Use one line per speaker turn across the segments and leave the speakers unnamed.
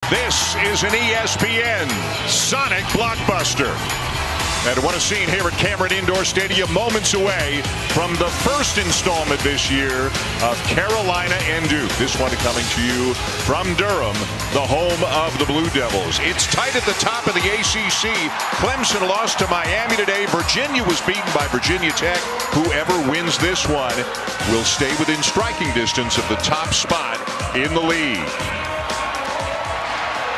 This is an ESPN Sonic Blockbuster. And what a scene here at Cameron Indoor Stadium, moments away from the first installment this year of Carolina and Duke. This one coming to you from Durham, the home of the Blue Devils. It's tight at the top of the ACC. Clemson lost to Miami today. Virginia was beaten by Virginia Tech. Whoever wins this one will stay within striking distance of the top spot in the league.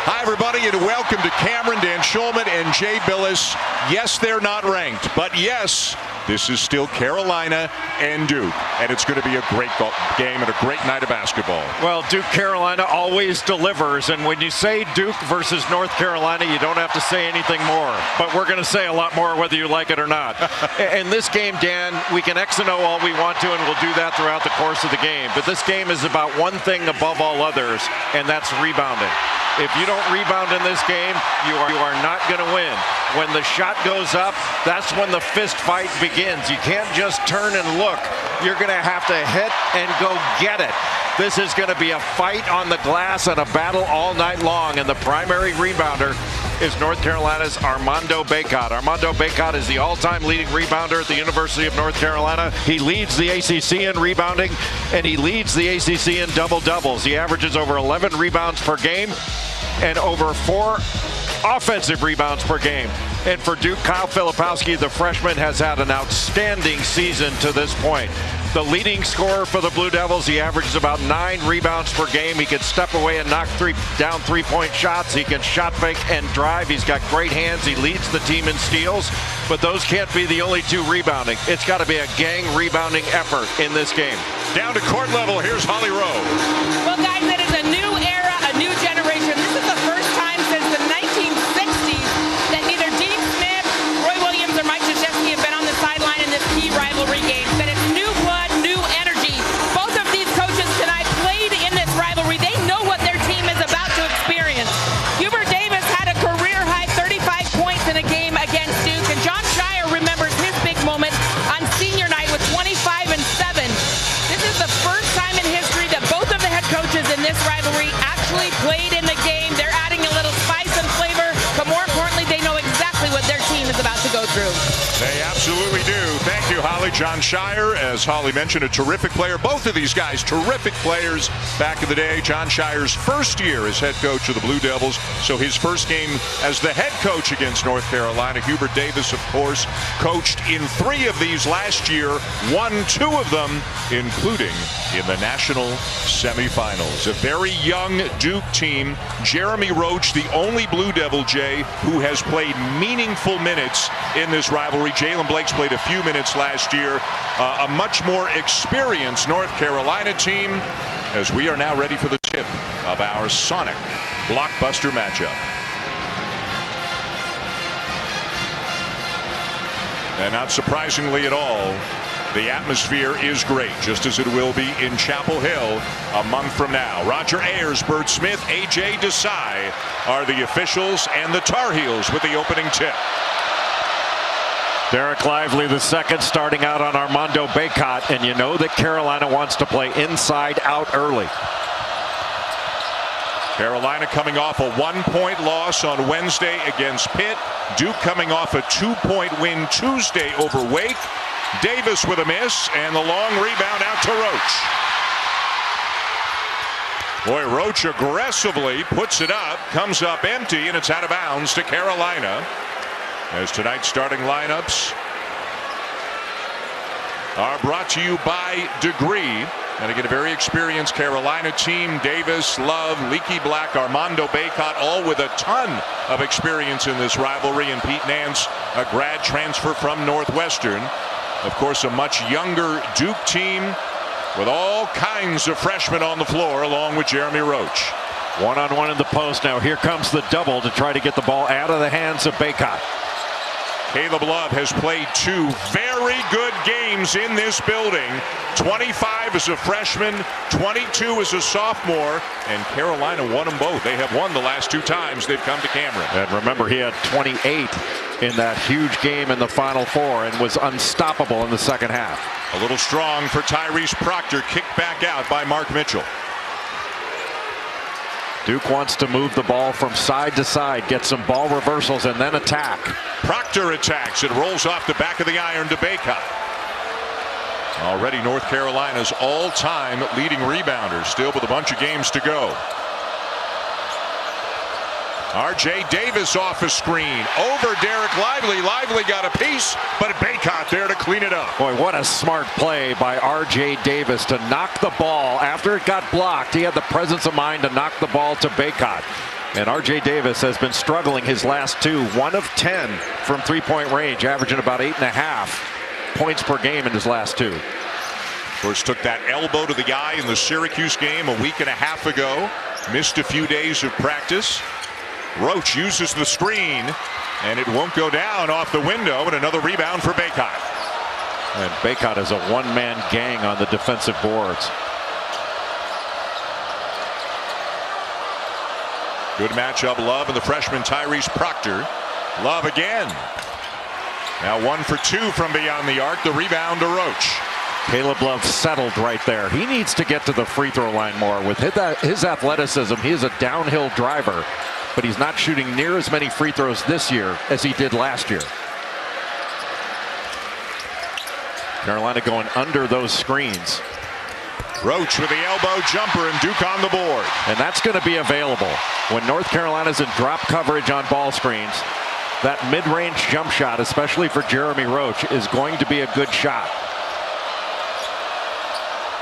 Hi, everybody, and welcome to Cameron. Dan Shulman and Jay Billis. Yes, they're not ranked, but yes, this is still Carolina and Duke, and it's going to be a great game and a great night of basketball.
Well, Duke Carolina always delivers, and when you say Duke versus North Carolina, you don't have to say anything more, but we're going to say a lot more whether you like it or not. In this game, Dan, we can X and O all we want to, and we'll do that throughout the course of the game, but this game is about one thing above all others, and that's rebounding. If you don't rebound in this game, you are not going to win. When the shot goes up, that's when the fist fight begins. You can't just turn and look. You're going to have to hit and go get it. This is going to be a fight on the glass and a battle all night long. And the primary rebounder is North Carolina's Armando Bacot. Armando Bacot is the all-time leading rebounder at the University of North Carolina. He leads the ACC in rebounding, and he leads the ACC in double-doubles. He averages over 11 rebounds per game and over 4 offensive rebounds per game. And for Duke, Kyle Filipowski, the freshman, has had an outstanding season to this point. The leading scorer for the Blue Devils, he averages about 9 rebounds per game. He can step away and knock down three-point shots. He can shot fake and drive. He's got great hands. He leads the team in steals. But those can't be the only 2 rebounding. It's got to be a gang rebounding effort in this game.
Down to court level, here's Holly Rowe.
Well, guys, it is a new era, a new generation. This is the first time since the 1960s that neither Dean Smith, Roy Williams, or Mike Krzyzewski have been on the sideline in this key rivalry game. That it's new blood, new energy. Both of these coaches tonight played in this rivalry. They know what their team is about to experience. Hubert Davis had a career-high 35 points in a game against Duke, and Jon Scheyer remembers his big moment on senior night with 25 and 7. This is the first time in history that both of the head coaches in this rivalry actually played in the game. They're adding a little spice and flavor, but more importantly, they know exactly what their team is about to go through.
They absolutely do. Thank you, Holly. Jon Scheyer, as Holly mentioned, a terrific player. Both of these guys, terrific players back in the day. Jon Scheyer's first year as head coach of the Blue Devils, so his first game as the head coach against North Carolina. Hubert Davis, of course, coached in 3 of these last year, won 2 of them, including in the national semifinals. A very young Duke team. Jeremy Roach, the only Blue Devil, Jay, who has played meaningful minutes in this rivalry. Jalen Blake's played a few minutes last year. A much more experienced North Carolina team, as we are now ready for the tip of our Sonic Blockbuster matchup. And not surprisingly at all, the atmosphere is great, just as it will be in Chapel Hill a month from now. Roger Ayers, Bert Smith, A.J. Desai are the officials, and the Tar Heels with the opening tip.
Derek Lively, the second, starting out on Armando Bacot, and you know that Carolina wants to play inside out early.
Carolina coming off a 1-point loss on Wednesday against Pitt. Duke coming off a 2-point win Tuesday over Wake. Davis with a miss, and the long rebound out to Roach. Boy, Roach aggressively puts it up, comes up empty, and it's out of bounds to Carolina. As tonight's starting lineups are brought to you by Degree. And again, a very experienced Carolina team. Davis, Love, Leaky Black, Armando Bacot, all with a ton of experience in this rivalry. And Pete Nance, a grad transfer from Northwestern. Of course, a much younger Duke team with all kinds of freshmen on the floor, along with Jeremy Roach.
One-on-one in the post now. Here comes the double to try to get the ball out of the hands of Bacot.
Caleb Love has played 2 very good games in this building. 25 as a freshman, 22 as a sophomore, and Carolina won them both. They have won the last 2 times they've come to Cameron.
And remember, he had 28 in that huge game in the Final Four and was unstoppable in the second half.
A little strong for Tyrese Proctor, kicked back out by Mark Mitchell.
Duke wants to move the ball from side to side, get some ball reversals, and then attack.
Proctor attacks. It rolls off the back of the iron to Bacot. Already North Carolina's all-time leading rebounder, still with a bunch of games to go. R.J. Davis off a screen. Over Derek Lively. Lively got a piece, but Bacot there to clean it up.
Boy, what a smart play by R.J. Davis to knock the ball. After it got blocked, he had the presence of mind to knock the ball to Bacot. And R.J. Davis has been struggling his last two. 1 of 10 from three-point range, averaging about 8.5 points per game in his last two.
Of course, took that elbow to the eye in the Syracuse game a week and a half ago. Missed a few days of practice. Roach uses the screen, and it won't go down off the window, and another rebound for Bacot.
And Bacot is a one-man gang on the defensive boards.
Good matchup, Love and the freshman Tyrese Proctor. Love again. Now 1 for 2 from beyond the arc. The rebound to Roach.
Caleb Love settled right there. He needs to get to the free throw line more. With his athleticism, he is a downhill driver, but he's not shooting near as many free throws this year as he did last year. Carolina going under those screens.
Roach with the elbow jumper and Duke on the board.
And that's going to be available when North Carolina's in drop coverage on ball screens. That mid-range jump shot, especially for Jeremy Roach, is going to be a good shot.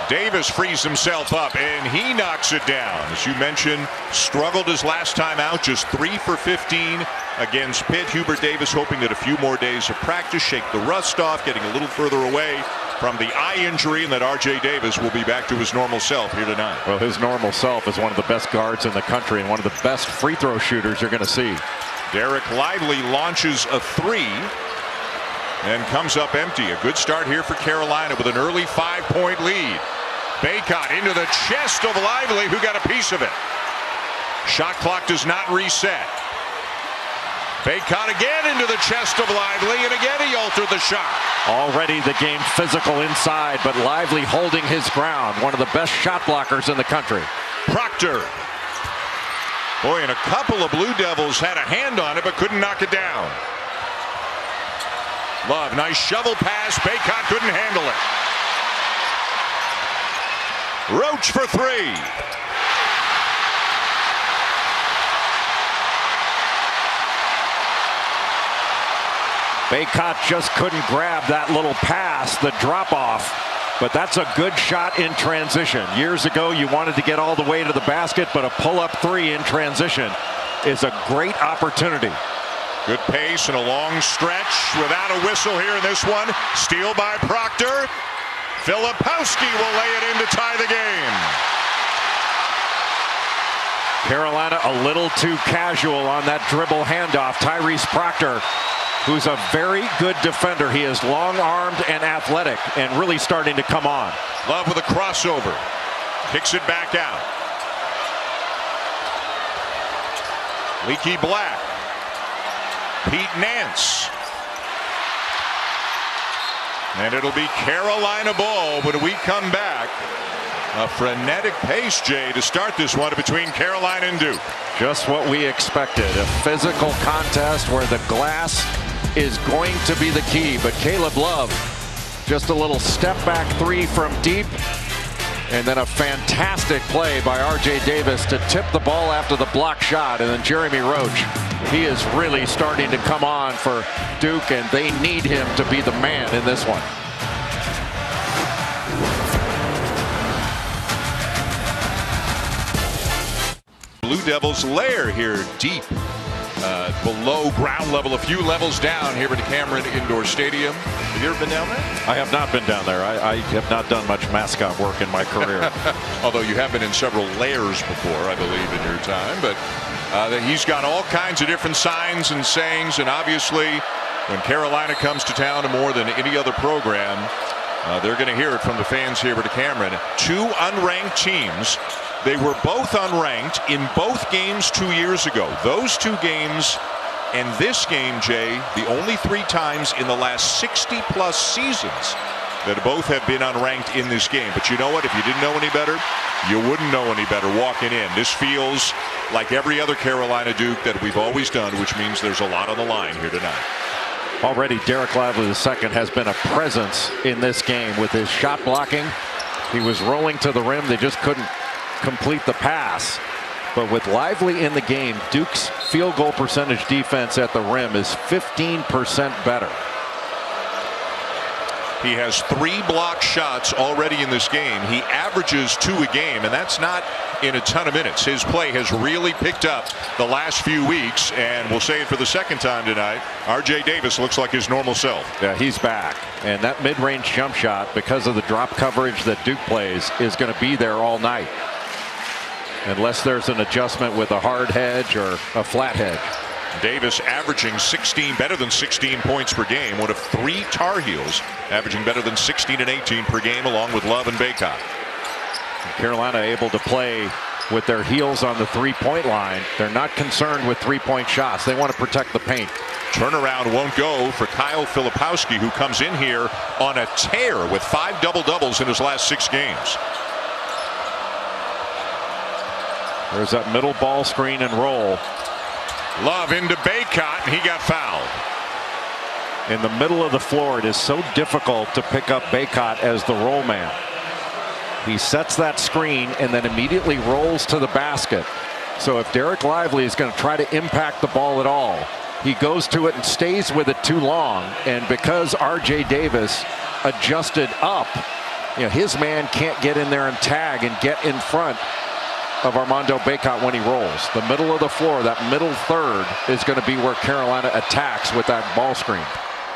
Davis frees himself up, and he knocks it down. As you mentioned, struggled his last time out, just 3 for 15 against Pitt. Hubert Davis hoping that a few more days of practice shake the rust off, getting a little further away from the eye injury, and that R.J. Davis will be back to his normal self here tonight.
Well, his normal self is one of the best guards in the country and one of the best free throw shooters you're going to see.
Derek Lively launches a 3 and comes up empty. A good start here for Carolina with an early 5-point lead. Bacot into the chest of Lively, who got a piece of it. Shot clock does not reset. Bacot again into the chest of Lively, and again he altered the shot.
Already the game physical inside, but Lively holding his ground. One of the best shot blockers in the country.
Proctor. Boy, and a couple of Blue Devils had a hand on it, but couldn't knock it down. Love, nice shovel pass. Bacot couldn't handle it. Roach for 3.
Bacot just couldn't grab that little pass, the drop off, but that's a good shot in transition. Years ago, you wanted to get all the way to the basket, but a pull-up 3 in transition is a great opportunity.
Good pace and a long stretch without a whistle here in this one. Steal by Proctor. Filipowski will lay it in to tie the game.
Carolina a little too casual on that dribble handoff. Tyrese Proctor, who's a very good defender. He is long-armed and athletic and really starting to come on.
Love with a crossover. Kicks it back out. Leaky Black. Pete Nance. And it'll be Carolina ball when we come back. A frenetic pace, Jay, to start this one between Carolina and Duke.
Just what we expected. A physical contest where the glass is going to be the key. But Caleb Love, just a little step back 3 from deep. And then a fantastic play by R.J. Davis to tip the ball after the block shot. And then Jeremy Roach, he is really starting to come on for Duke, and they need him to be the man in this one.
Blue Devils lair here deep below ground level, a few levels down here at the Cameron Indoor Stadium. Have you ever been down there?
I have not been down there. I have not done much mascot work in my career.
Although you have been in several layers before, I believe, in your time. But he's got all kinds of different signs and sayings, and obviously when Carolina comes to town more than any other program, they're going to hear it from the fans here at Cameron. 2 unranked teams. They were both unranked in both games 2 years ago. Those 2 games and this game, Jay, the only 3 times in the last 60-plus seasons that both have been unranked in this game. But you know what? If you didn't know any better, you wouldn't know any better walking in. This feels like every other Carolina Duke that we've always done, which means there's a lot on the line here tonight.
Already Derek Lively II has been a presence in this game with his shot blocking. He was rolling to the rim. They just couldn't complete the pass. But with Lively in the game, Duke's field goal percentage defense at the rim is 15% better.
He has 3 blocked shots already in this game. He averages 2 a game, and that's not in a ton of minutes. His play has really picked up the last few weeks, and we'll say it for the second time tonight. R.J. Davis looks like his normal self.
Yeah, he's back. And that mid-range jump shot, because of the drop coverage that Duke plays, is going to be there all night. Unless there's an adjustment with a hard hedge or a flat hedge.
Davis averaging better than 16 points per game. One of 3 Tar Heels averaging better than 16 and 18 per game, along with Love and Bacot.
Carolina able to play with their heels on the three-point line. They're not concerned with three-point shots. They want to protect the paint.
Turnaround won't go for Kyle Filipowski, who comes in here on a tear with 5 double-doubles in his last 6 games.
There's that middle ball screen and roll.
Love into Bacot, and he got fouled.
In the middle of the floor, it is so difficult to pick up Bacot as the roll man. He sets that screen and then immediately rolls to the basket. So if Derek Lively is going to try to impact the ball at all, he goes to it and stays with it too long. And because R.J. Davis adjusted up, his man can't get in there and tag and get in front of Armando Bacot when he rolls. The middle of the floor, that middle third, is going to be where Carolina attacks with that ball screen.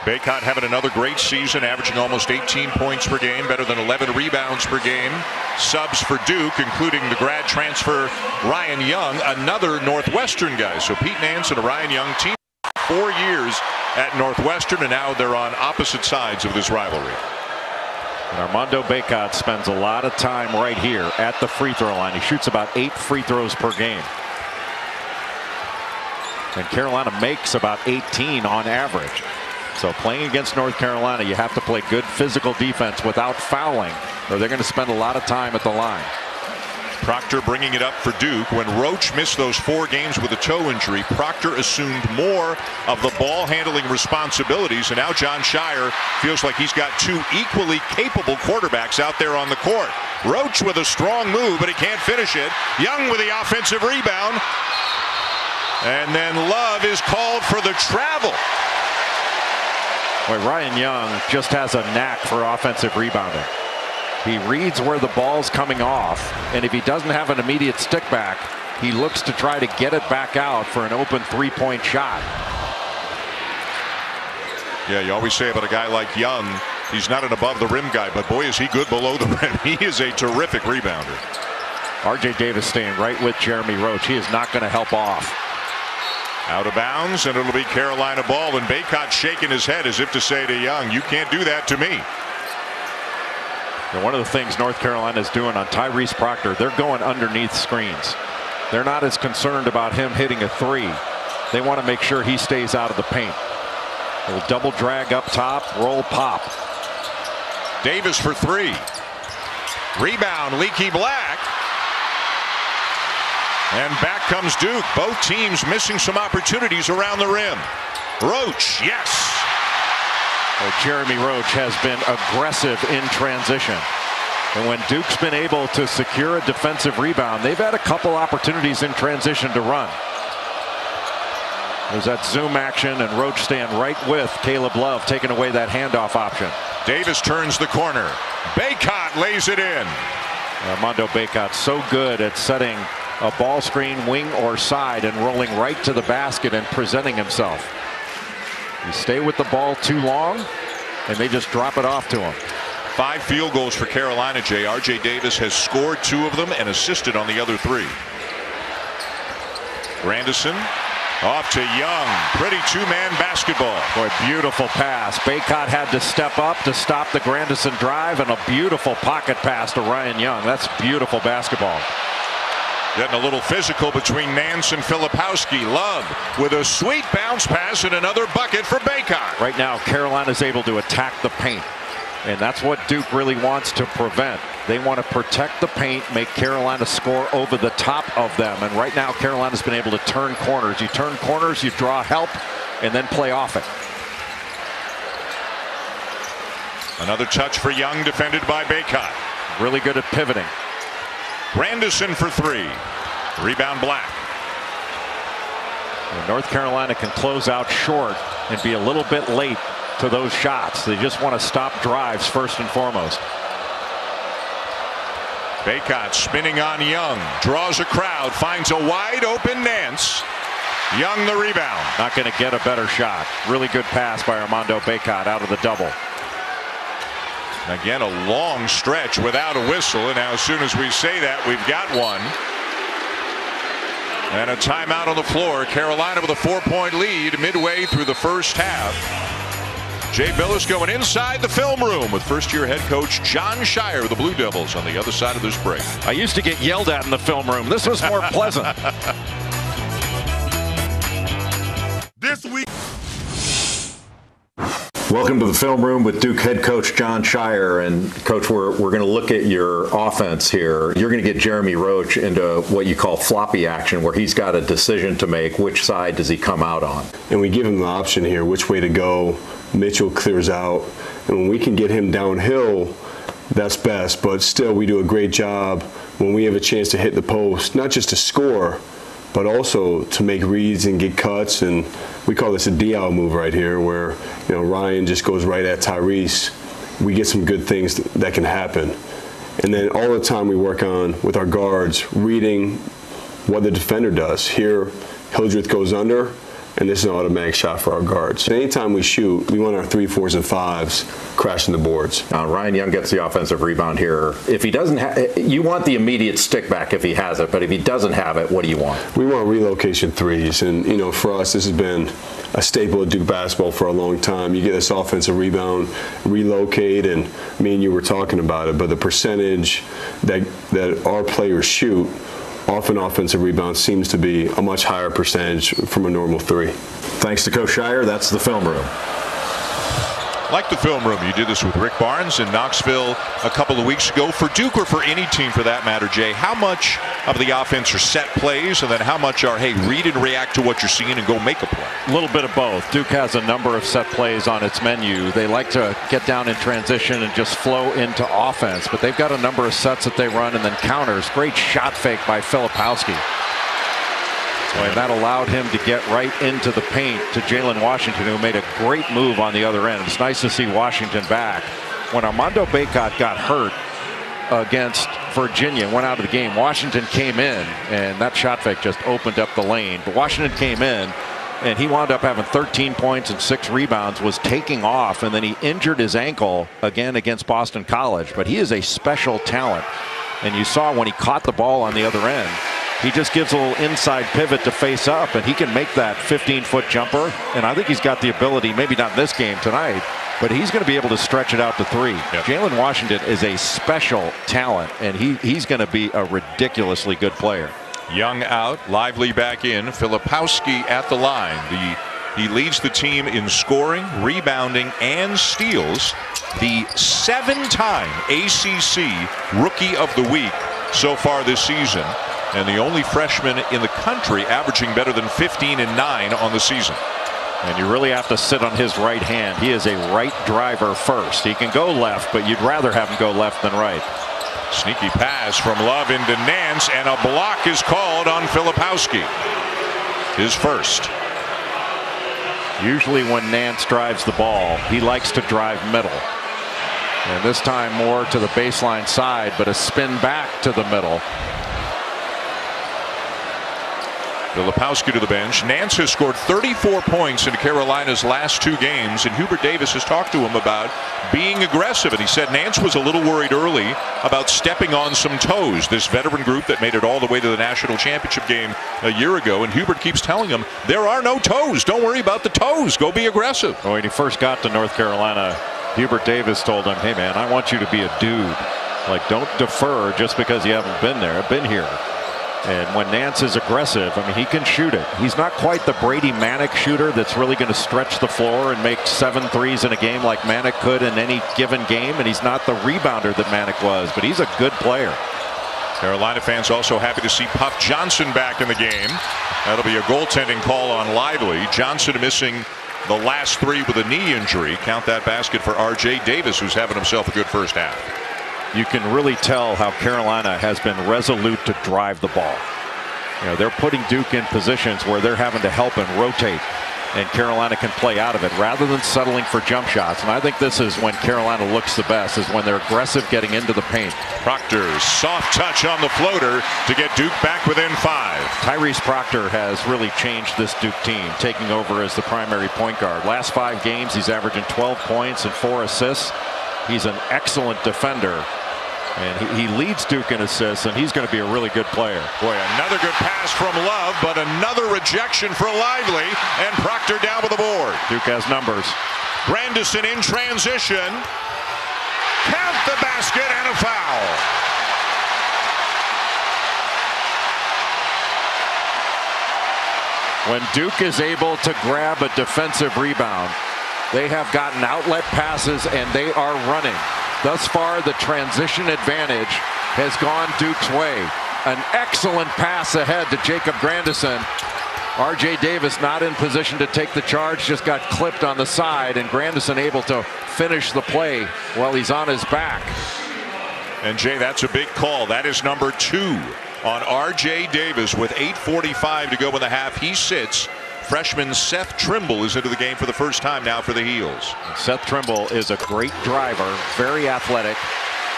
Bacot having another great season, averaging almost 18 points per game, better than 11 rebounds per game. Subs for Duke, including the grad transfer Ryan Young, another Northwestern guy. So Pete Nance and Ryan Young team 4 years at Northwestern, and now they're on opposite sides of this rivalry.
And Armando Bacot spends a lot of time right here at the free throw line. He shoots about 8 free throws per game. And Carolina makes about 18 on average. So playing against North Carolina, you have to play good physical defense without fouling, or they're going to spend a lot of time at the line.
Proctor bringing it up for Duke. When Roach missed those 4 games with a toe injury, Proctor assumed more of the ball handling responsibilities, and now Jon Scheyer feels like he's got 2 equally capable quarterbacks out there on the court. Roach with a strong move, but he can't finish it. Young with the offensive rebound, and then Love is called for the travel.
Boy, Ryan Young just has a knack for offensive rebounding. He reads where the ball's coming off, and if he doesn't have an immediate stick back, he looks to try to get it back out for an open three-point shot.
Yeah, you always say about a guy like Young, he's not an above-the-rim guy, but boy, is he good below the rim. He is a terrific rebounder.
R.J. Davis staying right with Jeremy Roach. He is not going to help off.
Out of bounds, and it'll be Carolina ball, and Bacot shaking his head as if to say to Young, you can't do that to me.
And one of the things North Carolina is doing on Tyrese Proctor, they're going underneath screens. They're not as concerned about him hitting a 3. They want to make sure he stays out of the paint. A little double drag up top, roll, pop.
Davis for 3. Rebound, Leaky Black. And back comes Duke. Both teams missing some opportunities around the rim. Roach, yes.
Jeremy Roach has been aggressive in transition. And when Duke's been able to secure a defensive rebound, they've had a couple opportunities in transition to run. There's that zoom action, and Roach staying right with Caleb Love, taking away that handoff option.
Davis turns the corner. Bacot lays it in.
Armando Bacot so good at setting a ball screen, wing or side, and rolling right to the basket and presenting himself. You stay with the ball too long, and they just drop it off to him.
5 field goals for Carolina, Jay. R.J. Davis has scored 2 of them and assisted on the other 3. Grandison off to Young. Pretty 2-man basketball.
Boy, beautiful pass. Bacot had to step up to stop the Grandison drive, and a beautiful pocket pass to Ryan Young. That's beautiful basketball.
Getting a little physical between Nance and Filipowski. Love with a sweet bounce pass and another bucket for Bacot.
Right now, Carolina's able to attack the paint. And that's what Duke really wants to prevent. They want to protect the paint, make Carolina score over the top of them. And right now, Carolina's been able to turn corners. You turn corners, you draw help, and then play off it.
Another touch for Young, defended by Bacot.
Really good at pivoting.
Grandison for three. Rebound Black.
And North Carolina can close out short and be a little bit late to those shots. They just want to stop drives first and foremost.
Bacot spinning on Young. Draws a crowd. Finds a wide open Nance. Young the rebound.
Not going to get a better shot. Really good pass by Armando Bacot out of the double.
Again, a long stretch without a whistle. And now as soon as we say that, we've got one. And a timeout on the floor. Carolina with a 4-point lead midway through the first half. Jay Bilas going inside the film room with first-year head coach Jon Scheyer of the Blue Devils on the other side of this break.
I used to get yelled at in the film room. This was more pleasant.
This week.
Welcome to the film room with Duke head coach Jon Scheyer. And coach, we're going to look at your offense here. You're going to get Jeremy Roach into what you call floppy action, where he's got a decision to make. Which side does he come out on?
And we give him the option here, which way to go. Mitchell clears out, and when we can get him downhill, that's best. But still, we do a great job when we have a chance to hit the post, not just to score, but also to make reads and get cuts. And we call this a Diallo move right here, where Ryan just goes right at Tyrese. We get some good things that can happen. And then all the time we work on with our guards, reading what the defender does. Here, Hildreth goes under, and this is an automatic shot for our guards. Anytime we shoot, we want our 3, 4s, and 5s crashing the boards.
Ryan Young gets the offensive rebound here. If he doesn't, you want the immediate stick back if he has it, but if he doesn't have it, what do you want?
We want relocation threes, and for us, this has been a staple of Duke basketball for a long time. You get this offensive rebound, relocate, and me and you were talking about it, but the percentage that our players shoot off an offensive rebound seems to be a much higher percentage from a normal three.
Thanks to Coach Scheyer. That's the film room.
Like the film room, you did this with Rick Barnes in Knoxville a couple of weeks ago. For Duke, or for any team for that matter, Jay, how much of the offense are set plays, and then how much are, hey, read and react to what you're seeing and go make a play?
A little bit of both. Duke has a number of set plays on its menu. They like to get down in transition and just flow into offense, but they've got a number of sets that they run and then counters. Great shot fake by Filipowski. And that allowed him to get right into the paint to Jalen Washington, who made a great move on the other end. It's nice to see Washington back. When Armando Bacot got hurt against Virginia, went out of the game, Washington came in, and that shot fake just opened up the lane. But Washington came in, and he wound up having 13 points and 6 rebounds, was taking off, and then he injured his ankle again against Boston College. But he is a special talent. And you saw when he caught the ball on the other end, he just gives a little inside pivot to face up, and he can make that 15-foot jumper. And I think he's got the ability, maybe not in this game tonight, but he's going to be able to stretch it out to 3. Yep. Jalen Washington is a special talent, and he's going to be a ridiculously good player.
Young out, Lively back in, Filipowski at the line. He leads the team in scoring, rebounding, and steals. The 7-time ACC Rookie of the Week so far this season, and the only freshman in the country averaging better than 15 and 9 on the season.
And you really have to sit on his right hand. He is a right driver first. He can go left, but you'd rather have him go left than right.
Sneaky pass from Love into Nance, and a block is called on Filipowski. His first.
Usually when Nance drives the ball, he likes to drive middle. And this time more to the baseline side, but a spin back to the middle.
Filipowski to the bench. Nance has scored 34 points in Carolina's last 2 games, and Hubert Davis has talked to him about being aggressive, and he said Nance was a little worried early about stepping on some toes, this veteran group that made it all the way to the national championship game a year ago, and Hubert keeps telling him there are no toes, don't worry about the toes, go be aggressive.
When he first got to North Carolina, Hubert Davis told him, hey man, I want you to be a dude, like don't defer just because you haven't been there. I've been here. And when Nance is aggressive, I mean, he can shoot it. He's not quite the Brady Manek shooter that's really going to stretch the floor and make 7 threes in a game like Manek could in any given game. And he's not the rebounder that Manek was, but he's a good player.
Carolina fans also happy to see Puff Johnson back in the game. That'll be a goaltending call on Lively. Johnson missing the last 3 with a knee injury. Count that basket for R.J. Davis, who's having himself a good first half.
You can really tell how Carolina has been resolute to drive the ball. You know, they're putting Duke in positions where they're having to help and rotate, and Carolina can play out of it rather than settling for jump shots. And I think this is when Carolina looks the best, is when they're aggressive getting into the paint.
Proctor's soft touch on the floater to get Duke back within 5.
Tyrese Proctor has really changed this Duke team, taking over as the primary point guard. Last 5 games, he's averaging 12 points and 4 assists. He's an excellent defender. And he leads Duke in assists, and he's going to be a really good player.
Boy, another good pass from Love, but another rejection for Lively, and Proctor down with the board.
Duke has numbers.
Grandison in transition. Count the basket and a foul.
When Duke is able to grab a defensive rebound, they have gotten outlet passes, and they are running. Thus far, the transition advantage has gone Duke's way. An excellent pass ahead to Jacob Grandison. R.J. Davis not in position to take the charge, just got clipped on the side, and Grandison able to finish the play while he's on his back.
And Jay, that's a big call. That is number 2 on R.J. Davis with 8:45 to go in the half. He sits. Freshman Seth Trimble is into the game for the first time now for the Heels.
Seth Trimble is a great driver, very athletic,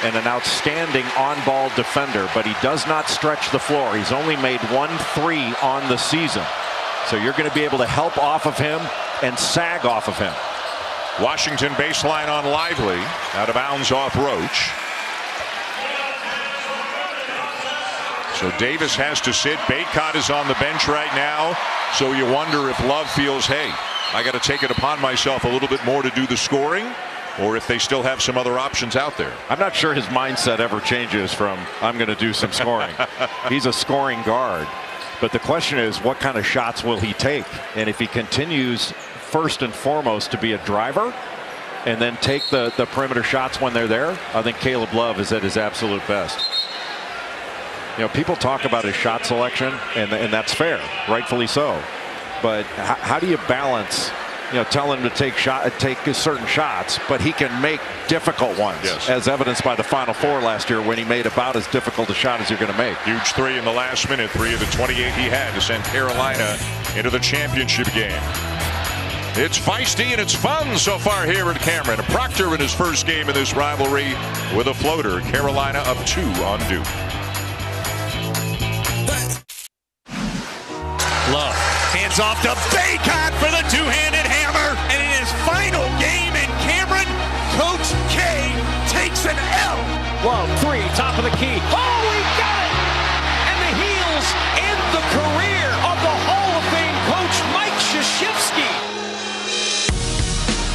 and an outstanding on-ball defender, but he does not stretch the floor. He's only made 1 3 on the season. So you're going to be able to help off of him and sag off of him.
Washington baseline on Lively. Out of bounds off Roach. So Davis has to sit. Bacot is on the bench right now. So you wonder if Love feels, hey, I got to take it upon myself a little bit more to do the scoring, or if they still have some other options out there.
I'm not sure his mindset ever changes from I'm going to do some scoring. He's a scoring guard. But the question is, what kind of shots will he take? And if he continues first and foremost to be a driver and then take the perimeter shots when they're there, I think Caleb Love is at his absolute best. You know, people talk about his shot selection, and that's fair, rightfully so. But how do you balance, you know, tell him to take certain shots, but he can make difficult ones,
yes,
as evidenced by the Final Four last year when he made about as difficult a shot as you're going to make.
Huge 3 in the last minute, 3 of the 28 he had to send Carolina into the championship game. It's feisty and it's fun so far here at Cameron. Proctor in his first game in this rivalry with a floater. Carolina up 2 on Duke.
Love hands off to Bacot for the two-handed hammer, and in his final game in Cameron, Coach K takes an L.
Love 3, top of the key. Oh, he got it! And the Heels end the career of the Hall of Fame coach Mike Krzyzewski.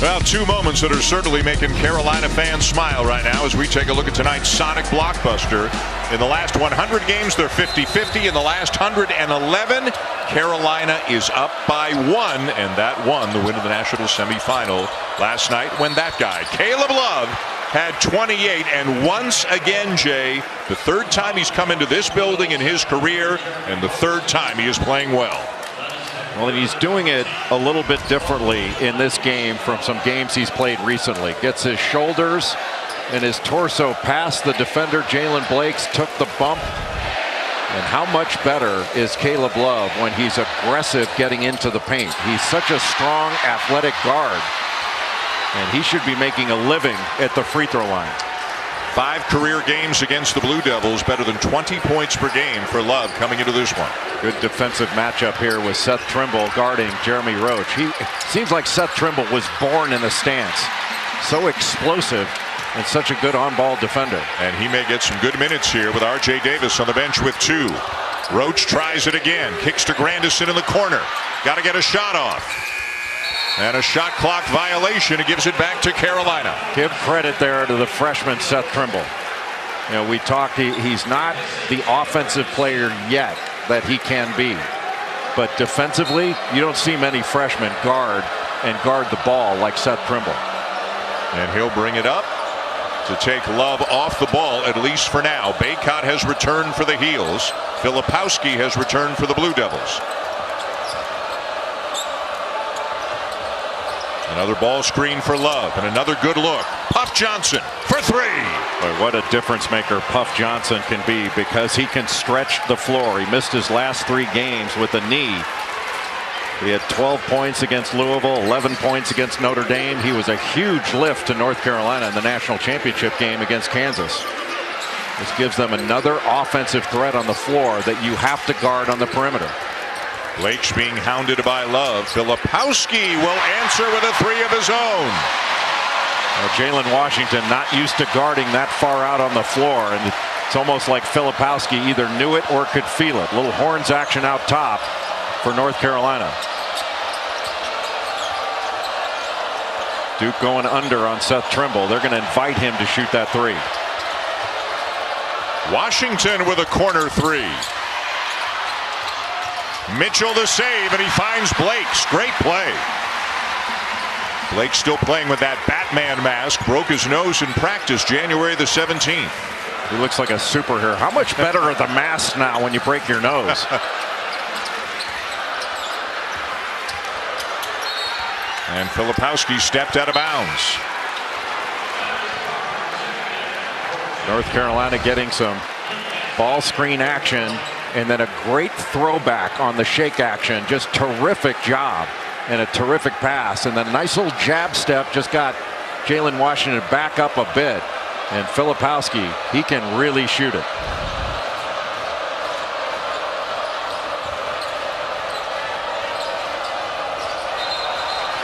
Well, 2 moments that are certainly making Carolina fans smile right now as we take a look at tonight's Sonic blockbuster. In the last 100 games, they're 50-50. In the last 111, Carolina is up by 1, and that won the win of the national semifinal last night when that guy, Caleb Love, had 28. And once again, Jay, the 3rd time he's come into this building in his career, and the 3rd time he is playing well.
Well, and he's doing it a little bit differently in this game from some games he's played recently. Gets his shoulders and his torso past the defender. Jalen Blakes took the bump. And how much better is Caleb Love when he's aggressive getting into the paint? He's such a strong, athletic guard. And he should be making a living at the free throw line.
5 career games against the Blue Devils, better than 20 points per game for Love coming into this one.
Good defensive matchup here with Seth Trimble guarding Jeremy Roach. He seems like Seth Trimble was born in a stance. So explosive and such a good on-ball defender.
And he may get some good minutes here with R.J. Davis on the bench with 2. Roach tries it again, kicks to Grandison in the corner. Got to get a shot off. And a shot clock violation. It gives it back to Carolina.
Give credit there to the freshman Seth Trimble. You know, we talked, he's not the offensive player yet that he can be. But defensively, you don't see many freshmen guard the ball like Seth Trimble.
And he'll bring it up to take Love off the ball, at least for now. Bacot has returned for the Heels. Filipowski has returned for the Blue Devils. Another ball screen for Love, and another good look. Puff Johnson for three.
Boy, what a difference maker Puff Johnson can be, because he can stretch the floor. He missed his last 3 games with a knee. He had 12 points against Louisville, 11 points against Notre Dame. He was a huge lift to North Carolina in the national championship game against Kansas. This gives them another offensive threat on the floor that you have to guard on the perimeter.
Blake's being hounded by Love. Filipowski will answer with a 3 of his own.
Well, Jalen Washington not used to guarding that far out on the floor, and it's almost like Filipowski either knew it or could feel it. Little horns action out top for North Carolina. Duke going under on Seth Trimble. They're going to invite him to shoot that 3.
Washington with a corner 3. Mitchell to save, and he finds Blakes. Great play. Blake still playing with that Batman mask. Broke his nose in practice January the 17th.
He looks like a superhero. How much better are the masks now when you break your nose?
And Filipowski stepped out of bounds.
North Carolina getting some ball screen action, and then a great throwback on the shake action. Just terrific job and a terrific pass, and then a nice little jab step just got Jalen Washington back up a bit. And Filipowski, he can really shoot it.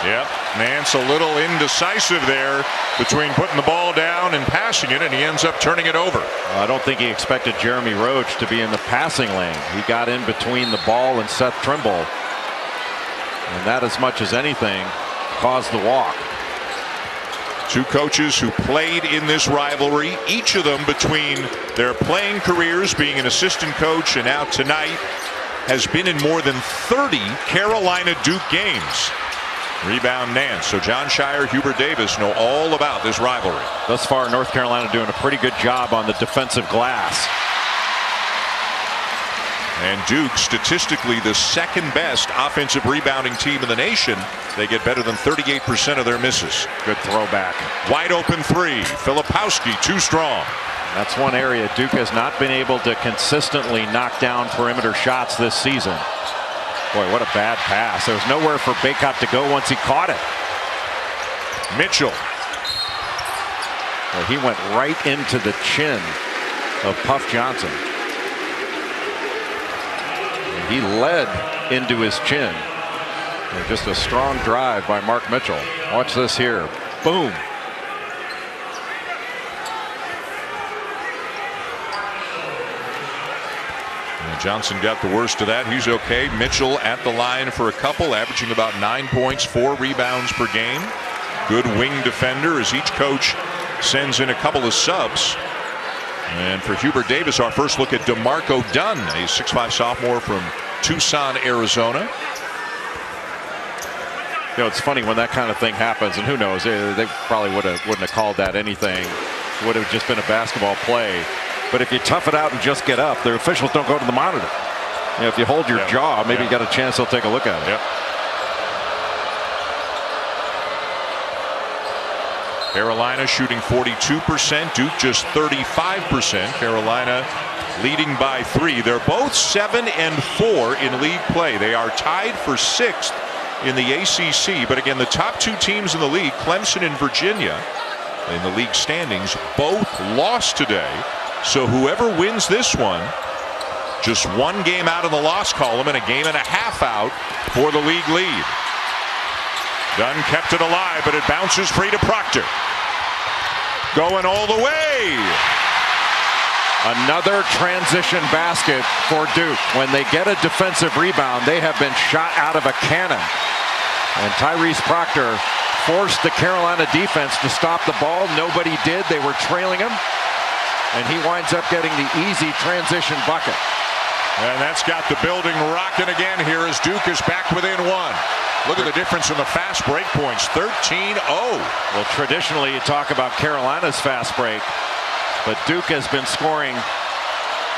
Yep, Nance a little indecisive there between putting the ball down and passing it, and he ends up turning it over.
Well, I don't think he expected Jeremy Roach to be in the passing lane. He got in between the ball and Seth Trimble, and that, as much as anything, caused the walk.
2 coaches who played in this rivalry, each of them between their playing careers, being an assistant coach and now tonight, has been in more than 30 Carolina Duke games. Rebound Nance. So Jon Scheyer, Hubert Davis know all about this rivalry.
Thus far, North Carolina doing a pretty good job on the defensive glass.
And Duke, statistically the second best offensive rebounding team in the nation. They get better than 38% of their misses.
Good throwback.
Wide open 3. Filipowski too strong.
That's one area Duke has not been able to consistently knock down perimeter shots this season. Boy, what a bad pass. There was nowhere for Bacot to go once he caught it.
Mitchell.
Well, he went right into the chin of Puff Johnson. And he led into his chin. And just a strong drive by Mark Mitchell. Watch this here. Boom.
Johnson got the worst of that. He's okay. Mitchell at the line for a couple, averaging about 9 points, 4 rebounds per game. Good wing defender as each coach sends in a couple of subs. And for Hubert Davis, our first look at DeMarco Dunn, a 6'5" sophomore from Tucson, Arizona.
You know, it's funny when that kind of thing happens, and who knows, they probably wouldn't have called that anything. It would have just been a basketball play. But if you tough it out and just get up, the officials don't go to the monitor. You know, if you hold your jaw, maybe you got a chance they'll take a look at it.
Yep. Carolina shooting 42%, Duke just 35%. Carolina leading by 3. They're both 7 and 4 in league play. They are tied for 6th in the ACC. But again, the top 2 teams in the league, Clemson and Virginia, in the league standings, both lost today. So whoever wins this one, just 1 game out of the loss column and a game and a half out for the league lead. Dunn kept it alive, but it bounces free to Proctor. Going all the way.
Another transition basket for Duke. When they get a defensive rebound, they have been shot out of a cannon. And Tyrese Proctor forced the Carolina defense to stop the ball. Nobody did. They were trailing him. And he winds up getting the easy transition bucket.
And that's got the building rocking again here as Duke is back within one. Look at the difference in the fast break points, 13-0.
Well, traditionally you talk about Carolina's fast break, but Duke has been scoring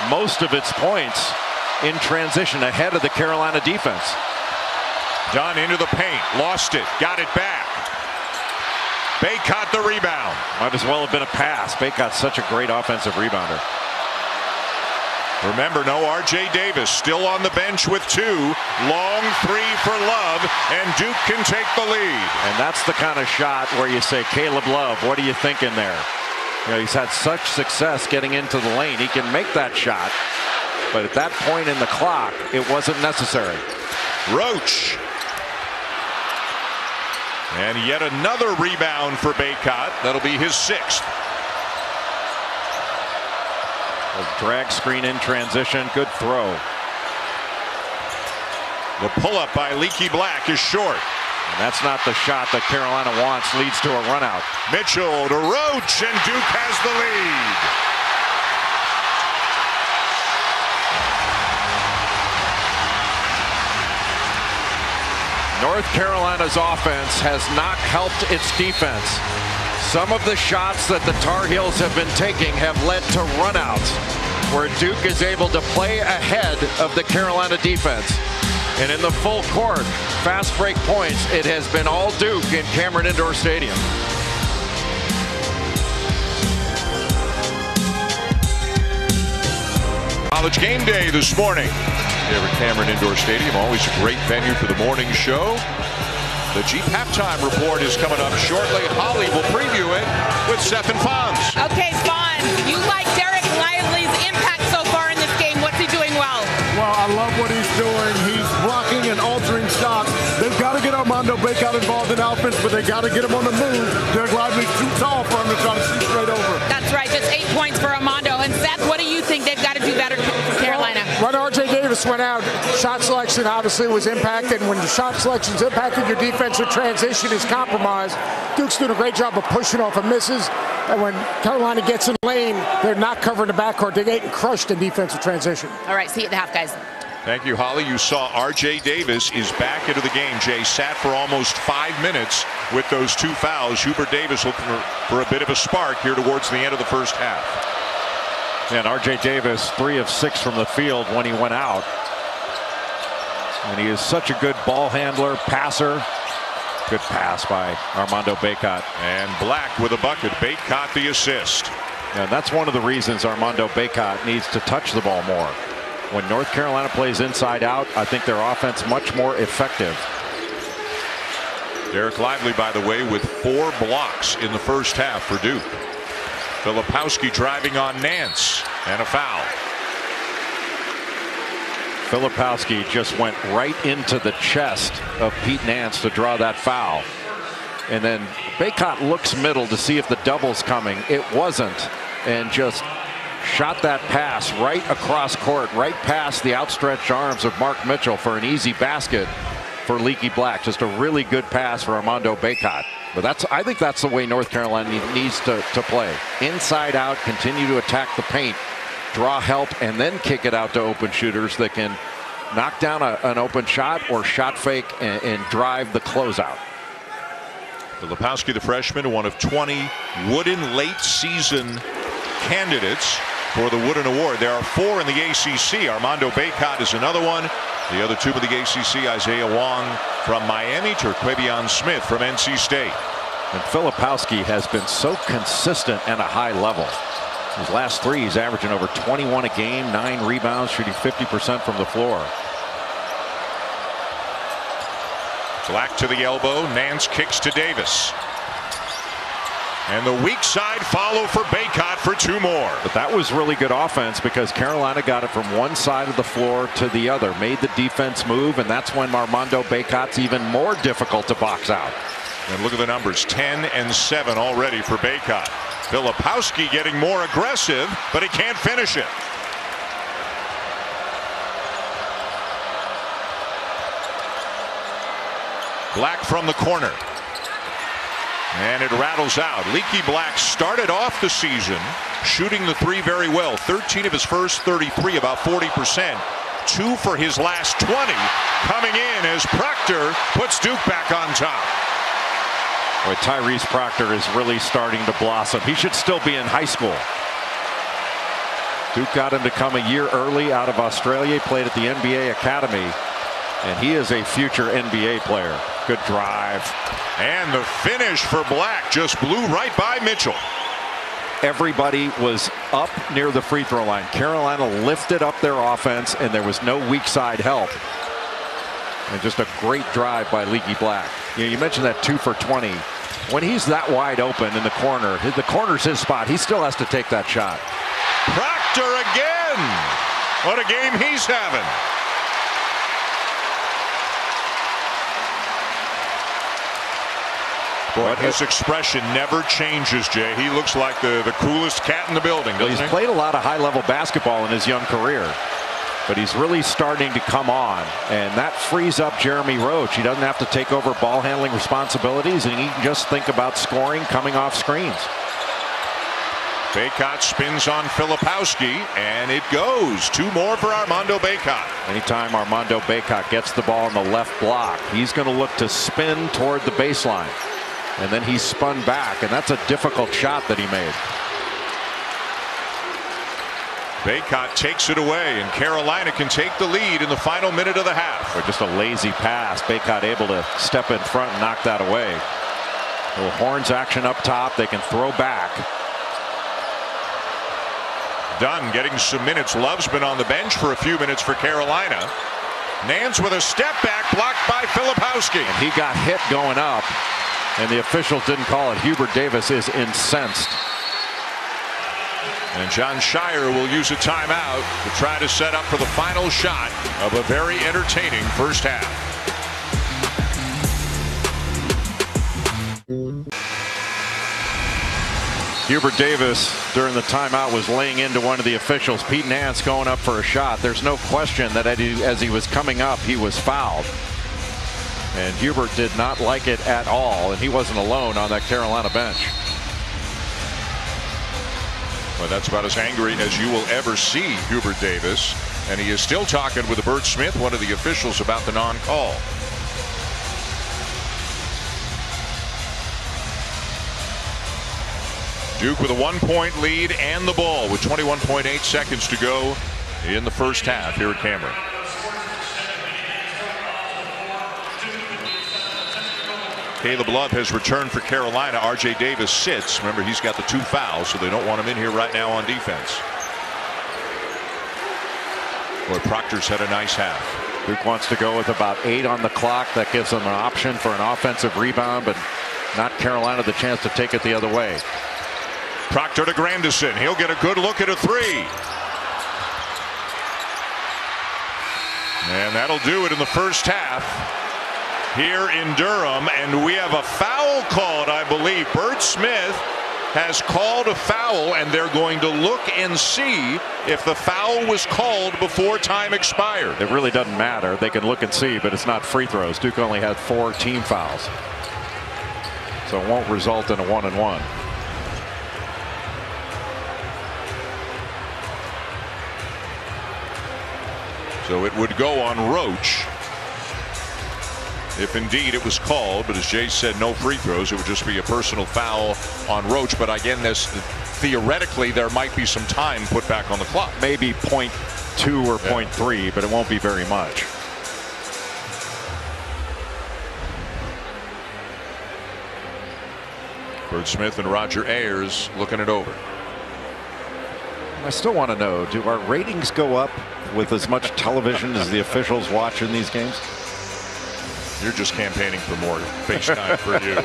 most of its points in transition ahead of the Carolina defense.
Dunn into the paint, lost it, got it back. Bacot the rebound.
Might as well have been a pass. Bacot's such a great offensive rebounder.
Remember, no R.J. Davis, still on the bench with 2. Long 3 for Love, and Duke can take the lead.
And that's the kind of shot where you say, Caleb Love, what are you thinking there? You know, he's had such success getting into the lane. He can make that shot, but at that point in the clock, it wasn't necessary.
Roach. And yet another rebound for Bacot. That'll be his 6th.
A drag screen in transition. Good throw.
The pull-up by Leaky Black is short.
And that's not the shot that Carolina wants. Leads to a run out.
Mitchell to Roach, and Duke has the lead.
North Carolina's offense has not helped its defense. Some of the shots that the Tar Heels have been taking have led to runouts, where Duke is able to play ahead of the Carolina defense. And in the full court, fast break points, it has been all Duke in Cameron Indoor Stadium.
College game day this morning here at Cameron Indoor Stadium. Always a great venue for the morning show. The Jeep halftime report is coming up shortly. Holly will preview it with Stephen Fonz.
Okay, Fonz, you like Derek Lively's impact so far in this game. What's he doing well?
Well, I love what he's doing. He's blocking and altering shots. They've got to get Armando Bacot involved in offense, but they got to get him on the move. Derek Lively's too tall for him to try to shoot straight over.
That's right, just 8 points for Armando. And Seth, what do you think they've got to do better for Carolina?
When R.J. Davis went out, shot selection obviously was impacted. When the shot selection's impacted, your defensive transition is compromised. Duke's doing a great job of pushing off of misses. And when Carolina gets in the lane, they're not covering the backcourt. They're getting crushed in defensive transition.
All right, see you at the half, guys.
Thank you, Holly. You saw R.J. Davis is back into the game. Jay sat for almost 5 minutes with those 2 fouls. Hubert Davis looking for a bit of a spark here towards the end of the first half.
And R.J. Davis, 3 of 6 from the field when he went out. And he is such a good ball handler, passer. Good pass by Armando Bacot.
And Black with a bucket. Bacot the assist.
And that's one of the reasons Armando Bacot needs to touch the ball more. When North Carolina plays inside out, I think their offense much more effective.
Derek Lively, by the way, with 4 blocks in the first half for Duke. Filipowski driving on Nance, and a foul.
Filipowski just went right into the chest of Pete Nance to draw that foul. And then Bacot looks middle to see if the double's coming. It wasn't, and just shot that pass right across court, right past the outstretched arms of Mark Mitchell for an easy basket for Leaky Black. Just a really good pass for Armando Bacot. But I think that's the way North Carolina needs to play. Inside out, continue to attack the paint, draw help, and then kick it out to open shooters that can knock down an open shot or shot fake and drive the closeout.
Filipowski, the freshman, one of 20 Wooden late season candidates for the Wooden Award. There are 4 in the ACC. Armando Bacot is another one. The other 2 in the ACC, Isaiah Wong from Miami, Terquavion Smith from NC State.
And Filipowski has been so consistent at a high level. His last 3, he's averaging over 21 a game, 9 rebounds, shooting 50% from the floor.
Black to the elbow. Nance kicks to Davis. And the weak side follow for Bacot for 2 more.
But that was really good offense because Carolina got it from one side of the floor to the other, made the defense move, and that's when Armando Bacot's even more difficult to box out.
And look at the numbers, 10 and 7 already for Bacot. Filipowski getting more aggressive, but he can't finish it. Black from the corner. And it rattles out. Leaky Black started off the season shooting the three very well. 13 of his first 33, about 40%. 2 for his last 20. Coming in as Proctor puts Duke back on top.
Boy, Tyrese Proctor is really starting to blossom. He should still be in high school. Duke got him to come a year early out of Australia. He played at the NBA Academy, and he is a future NBA player. Good drive.
And the finish for Black just blew right by Mitchell.
Everybody was up near the free throw line. Carolina lifted up their offense, and there was no weak side help. And just a great drive by Leaky Black. You mentioned that 2 for 20. When he's that wide open in the corner's his spot. He still has to take that shot.
Proctor again. What a game he's having. But his expression never changes, Jay. He looks like the coolest cat in the building, doesn't he?
He's played a lot of high-level basketball in his young career, but he's really starting to come on, and that frees up Jeremy Roach. He doesn't have to take over ball handling responsibilities, and he can just think about scoring coming off screens.
Bacot spins on Filipowski, and it goes. 2 more for Armando Bacot.
Anytime Armando Bacot gets the ball in the left block, he's going to look to spin toward the baseline. And then he spun back, and that's a difficult shot that he made.
Bacot takes it away, and Carolina can take the lead in the final minute of the half.
Or just a lazy pass. Bacot able to step in front and knock that away. A little horns action up top. They can throw back.
Dunn getting some minutes. Love's been on the bench for a few minutes for Carolina. Nance with a step back blocked by Filipowski.
And he got hit going up, and the officials didn't call it. Hubert Davis is incensed.
And Jon Scheyer will use a timeout to try to set up for the final shot of a very entertaining first half.
Hubert Davis during the timeout was laying into one of the officials. Pete Nance going up for a shot. There's no question that as he was coming up, he was fouled. And Hubert did not like it at all, and he wasn't alone on that Carolina bench.
Well, that's about as angry as you will ever see Hubert Davis, and he is still talking with Bert Smith, one of the officials, about the non-call. Duke with a 1-point lead and the ball with 21.8 seconds to go in the first half here at Cameron. Caleb Love has returned for Carolina. RJ Davis sits. Remember, he's got the 2 fouls, so they don't want him in here right now on defense. Boy, Proctor's had a nice half.
Duke wants to go with about 8 on the clock. That gives them an option for an offensive rebound, but not Carolina the chance to take it the other way.
Proctor to Grandison. He'll get a good look at a 3. And that'll do it in the first half here in Durham. And we have a foul called, I believe. Bert Smith has called a foul, and they're going to look and see if the foul was called before time expired.
It really doesn't matter. They can look and see, but it's not free throws. Duke only had 4 team fouls, so it won't result in a 1-and-1.
So it would go on Roach if indeed it was called, but as Jay said, no free throws. It would just be a personal foul on Roach. But again, theoretically there might be some time put back on the clock.
Maybe 0.2 or 0.3, but it won't be very much.
Bert Smith and Roger Ayers looking it over.
I still want to know, do our ratings go up with as much television as the officials watch in these games?
You're just campaigning for more face time for you.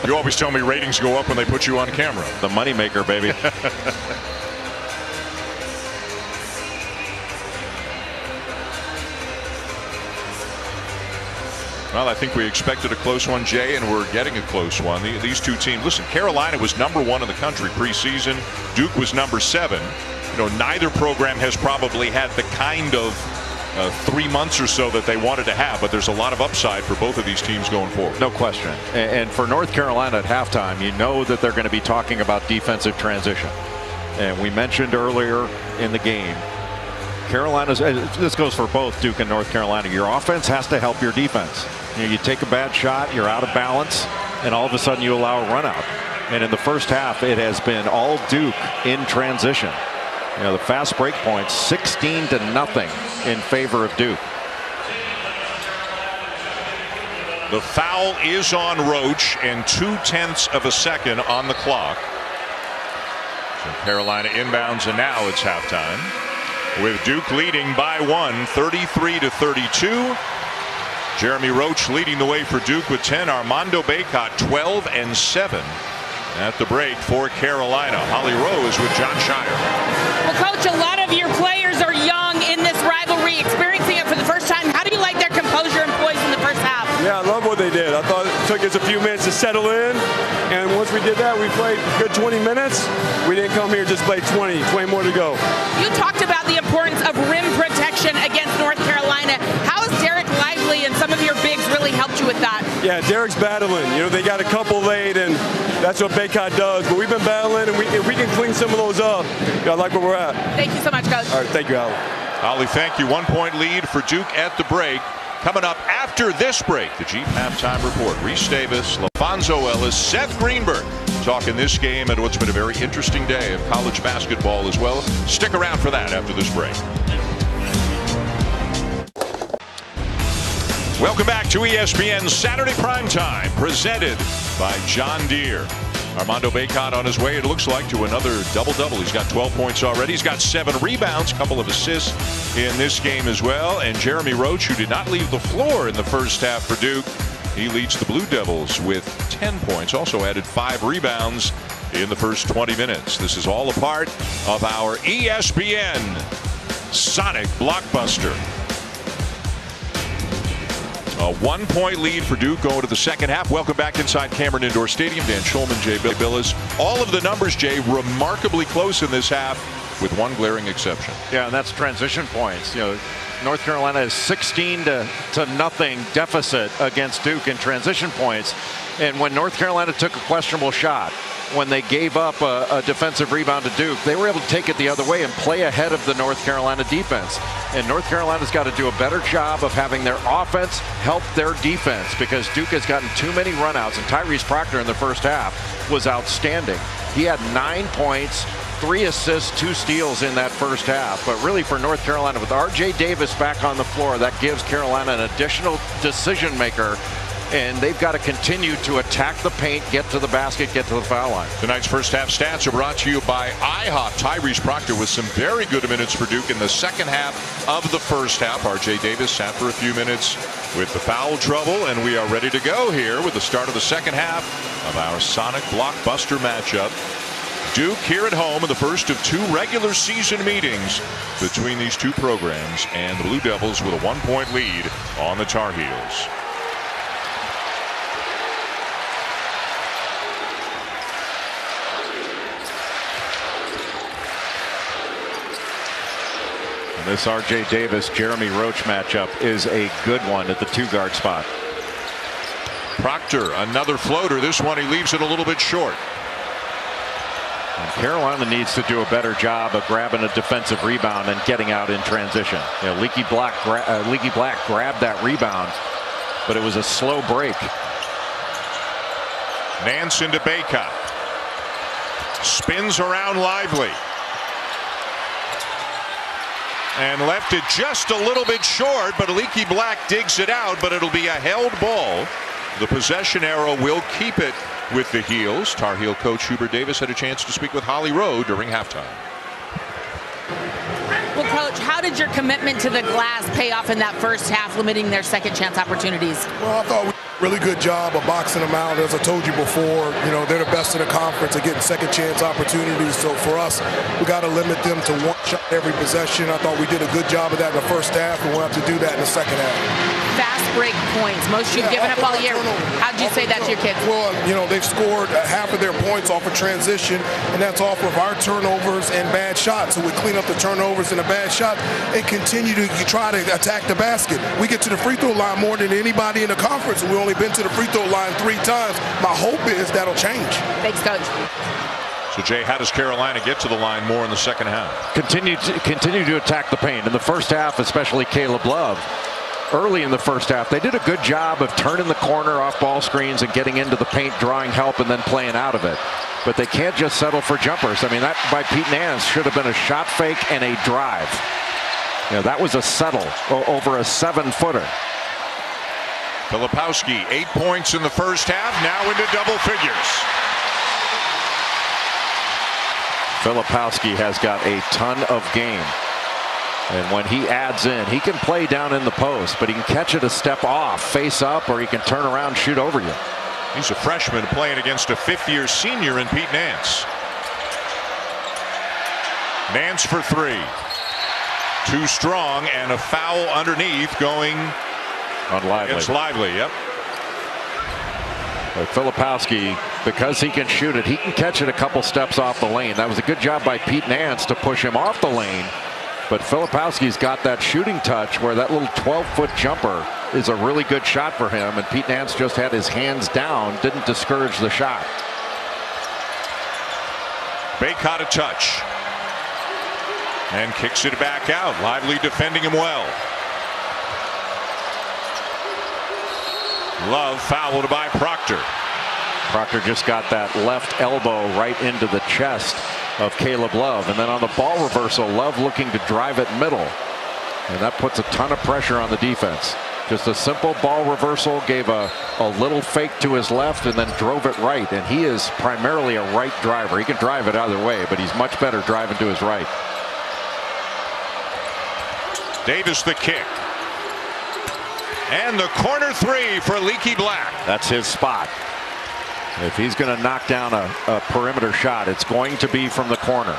You always tell me ratings go up when they put you on camera.
The moneymaker, baby.
Well, I think we expected a close one, Jay, and we're getting a close one. These two teams, listen, Carolina was #1 in the country preseason. Duke was #7. You know, neither program has probably had the kind of 3 months or so that they wanted to have, but there's a lot of upside for both of these teams going forward.
No question. And for North Carolina at halftime, you know that they're going to be talking about defensive transition. And we mentioned earlier in the game, Carolina's, this goes for both Duke and North Carolina, your offense has to help your defense. You take a bad shot, you're out of balance, and all of a sudden you allow a run out. And in the first half, it has been all Duke in transition. The fast break points, 16-0 in favor of Duke.
The foul is on Roach and 0.2 of a second on the clock. So Carolina inbounds, and now it's halftime with Duke leading by 1, 33-32. Jeremy Roach leading the way for Duke with 10. Armando Bacot 12 and 7 at the break for Carolina. Holly Rowe is with Jon Scheyer.
Well, Coach, a lot of your players are young in this rivalry, experiencing it for the first time. How do you like their composure and poise in the first half?
Yeah, I love what they did. I thought it took us a few minutes to settle in, and once we did that, we played a good 20 minutes. We didn't come here and just play 20 more to go.
You talked about the importance of rim protection against North Carolina. How has Derek Lively and some of your bigs really helped you with that?
Yeah, Derek's battling. They got a couple late, and that's what Bacot does. But we've been battling, and if we can clean some of those up, I like where we're at.
Thank you so much, Coach.
All right, thank you, Holly.
Holly, thank you. 1 point lead for Duke at the break. Coming up after this break, the Jeep halftime report. Reese Davis, LaFonso Ellis, Seth Greenberg talking this game and what's been a very interesting day of college basketball as well. Stick around for that after this break. Welcome back to ESPN Saturday Primetime, presented by John Deere. Armando Bacot on his way, it looks like, to another double-double. He's got 12 points already. He's got 7 rebounds, a couple of assists in this game as well. And Jeremy Roach, who did not leave the floor in the first half for Duke, he leads the Blue Devils with 10 points. Also added 5 rebounds in the first 20 minutes. This is all a part of our ESPN Sonic Blockbuster. A 1 point lead for Duke going to the second half. Welcome back inside Cameron Indoor Stadium. Dan Schulman, Jay Billis. All of the numbers, Jay, remarkably close in this half with one glaring exception.
Yeah, and that's transition points. North Carolina is 16-0 deficit against Duke in transition points. And when North Carolina took a questionable shot, when they gave up a defensive rebound to Duke, they were able to take it the other way and play ahead of the North Carolina defense. And North Carolina's got to do a better job of having their offense help their defense, because Duke has gotten too many runouts. And Tyrese Proctor in the first half was outstanding. He had 9 points, 3 assists, 2 steals in that first half. But really for North Carolina, with R.J. Davis back on the floor, that gives Carolina an additional decision maker. And they've got to continue to attack the paint, get to the basket, get to the foul line.
Tonight's first half stats are brought to you by IHOP. Tyrese Proctor with some very good minutes for Duke in the second half of the first half. R.J. Davis sat for a few minutes with the foul trouble, and we are ready to go here with the start of the second half of our Sonic Blockbuster matchup. Duke here at home in the first of 2 regular season meetings between these two programs, and the Blue Devils with a 1 point lead on the Tar Heels.
This R.J. Davis-Jeremy Roach matchup is a good one at the 2-guard spot.
Proctor, another floater. This one he leaves it a little bit short.
And Carolina needs to do a better job of grabbing a defensive rebound and getting out in transition. Leaky Black grabbed that rebound, but it was a slow break.
Nance into Bacot. Spins around Lively. And left it just a little bit short, but Leaky Black digs it out, but it'll be a held ball. The possession arrow will keep it with the Heels. Tar Heel coach Hubert Davis had a chance to speak with Holly Rowe during halftime.
Well, Coach, how did your commitment to the glass pay off in that first half, limiting their second chance opportunities?
Well, I thought we did a really good job of boxing them out. As I told you before, they're the best in the conference at getting second chance opportunities. So for us, we got to limit them to 1 shot every possession. I thought we did a good job of that in the first half, and we'll have to do that in the second half.
Fast break points, most you've given up all year. How'd you say that to your kids?
Well, you know, they've scored half of their points off of transition, and that's off of our turnovers and bad shots. So we clean up the turnovers and the bad shots and continue to try to attack the basket. We get to the free throw line more than anybody in the conference, and we've only been to the free throw line 3 times. My hope is that'll change.
Thanks, Coach.
So, Jay, how does Carolina get to the line more in the second half?
Continue to attack the paint. In the first half, especially Caleb Love, early in the first half, they did a good job of turning the corner off ball screens and getting into the paint, drawing help, and then playing out of it. But they can't just settle for jumpers. I mean, that by Pete Nance should have been a shot fake and a drive. You know, that was a settle over a 7-footer.
Filipowski, 8 points in the first half, now into double figures.
Filipowski has got a ton of game. And when he adds in, he can play down in the post, but he can catch it a step off, face up, or he can turn around, shoot over you.
He's a freshman playing against a fifth-year senior in Pete Nance. Nance for 3. Too strong, and a foul underneath going
on Lively.
It's Lively, yep.
But Filipowski, because he can shoot it, he can catch it a couple steps off the lane. That was a good job by Pete Nance to push him off the lane. But Filipowski's got that shooting touch where that little 12-foot jumper is a really good shot for him. And Pete Nance just had his hands down, didn't discourage the shot.
Bacot a touch. And kicks it back out. Lively defending him well. Love fouled by Proctor.
Proctor just got that left elbow right into the chest of Caleb Love. And then on the ball reversal, Love looking to drive it middle. And that puts a ton of pressure on the defense. Just a simple ball reversal, gave a little fake to his left and then drove it right. And he is primarily a right driver. He can drive it either way, but he's much better driving to his right.
Davis the kick. And the corner 3 for Leaky Black.
That's his spot. If he's going to knock down a perimeter shot, it's going to be from the corner.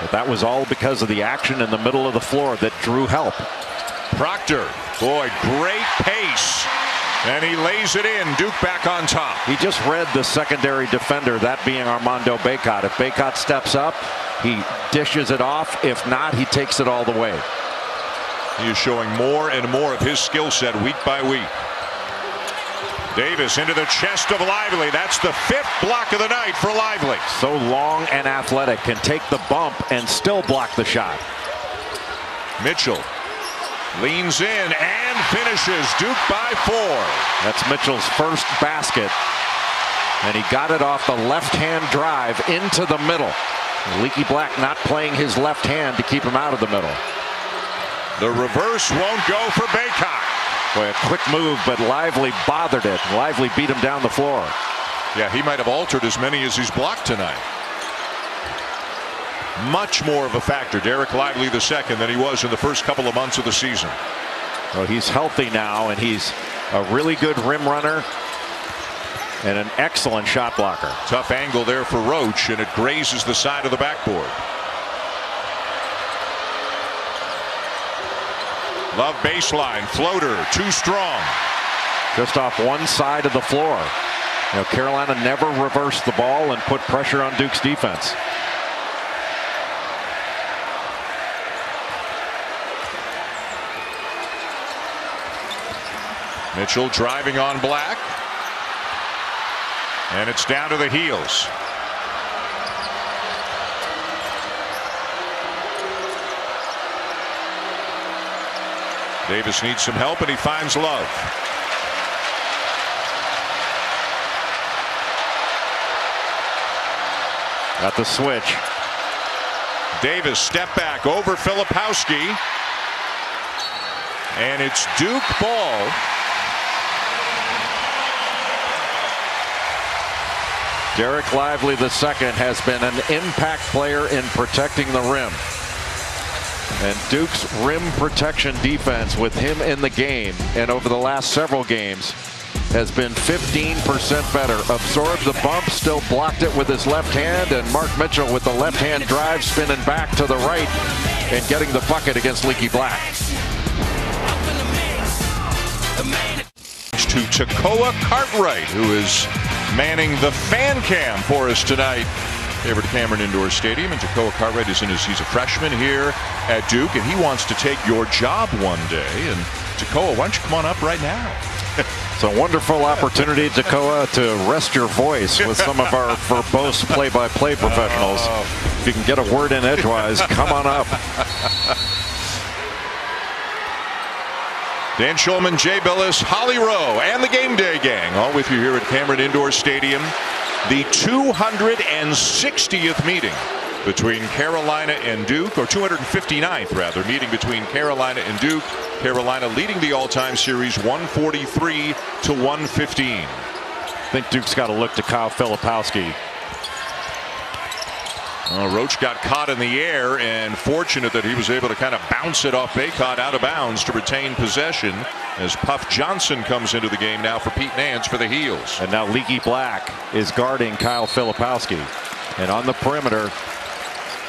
But that was all because of the action in the middle of the floor that drew help.
Proctor, boy, great pace. And he lays it in. Duke back on top.
He just read the secondary defender, that being Armando Bacot. If Bacot steps up, he dishes it off. If not, he takes it all the way.
He is showing more and more of his skill set week by week. Davis into the chest of Lively. That's the 5th block of the night for Lively.
So long and athletic, can take the bump and still block the shot.
Mitchell leans in and finishes. Duke by 4.
That's Mitchell's first basket. And he got it off the left-hand drive into the middle. Leaky Black not playing his left hand to keep him out of the middle.
The reverse won't go for Bacot.
Boy, a quick move, but Lively bothered it. Lively beat him down the floor.
Yeah, he might have altered as many as he's blocked tonight. Much more of a factor, Derek Lively II, than he was in the first couple of months of the season.
Well, he's healthy now, and he's a really good rim runner and an excellent shot blocker.
Tough angle there for Roach, and it grazes the side of the backboard. Love baseline, floater, too strong.
Just off one side of the floor. You know, Carolina never reversed the ball and put pressure on Duke's defense.
Mitchell driving on Black. And it's down to the heels. Davis needs some help, and he finds Love.
Got the switch.
Davis step back over Filipowski. And it's Duke ball.
Derek Lively II has been an impact player in protecting the rim. And Duke's rim protection defense with him in the game and over the last several games has been 15% better. Absorbed the bump, still blocked it with his left hand, and Mark Mitchell with the left hand drive spinning back to the right and getting the bucket against Leaky Black.
to Tacoa Cartwright, who is manning the fan cam for us tonight over at Cameron Indoor Stadium. And Tacoa Cartwright he's a freshman here at Duke, and he wants to take your job one day. And Tacoa, why don't you come on up right now?
It's a wonderful opportunity, Tacoa, to rest your voice with some of our verbose play-by-play professionals. If you can get a word in edgewise, come on up.
Dan Shulman, Jay Billis, Holly Rowe, and the Game Day Gang, all with you here at Cameron Indoor Stadium. The 260th meeting between Carolina and Duke, or 259th rather, meeting between Carolina and Duke. Carolina leading the all-time series 143-115.
I think Duke's got to look to Kyle Filipowski.
Roach got caught in the air, and fortunate that he was able to kind of bounce it off Bacot out of bounds to retain possession, as Puff Johnson comes into the game now for Pete Nance for the Heels.
And now Leaky Black is guarding Kyle Filipowski. And on the perimeter,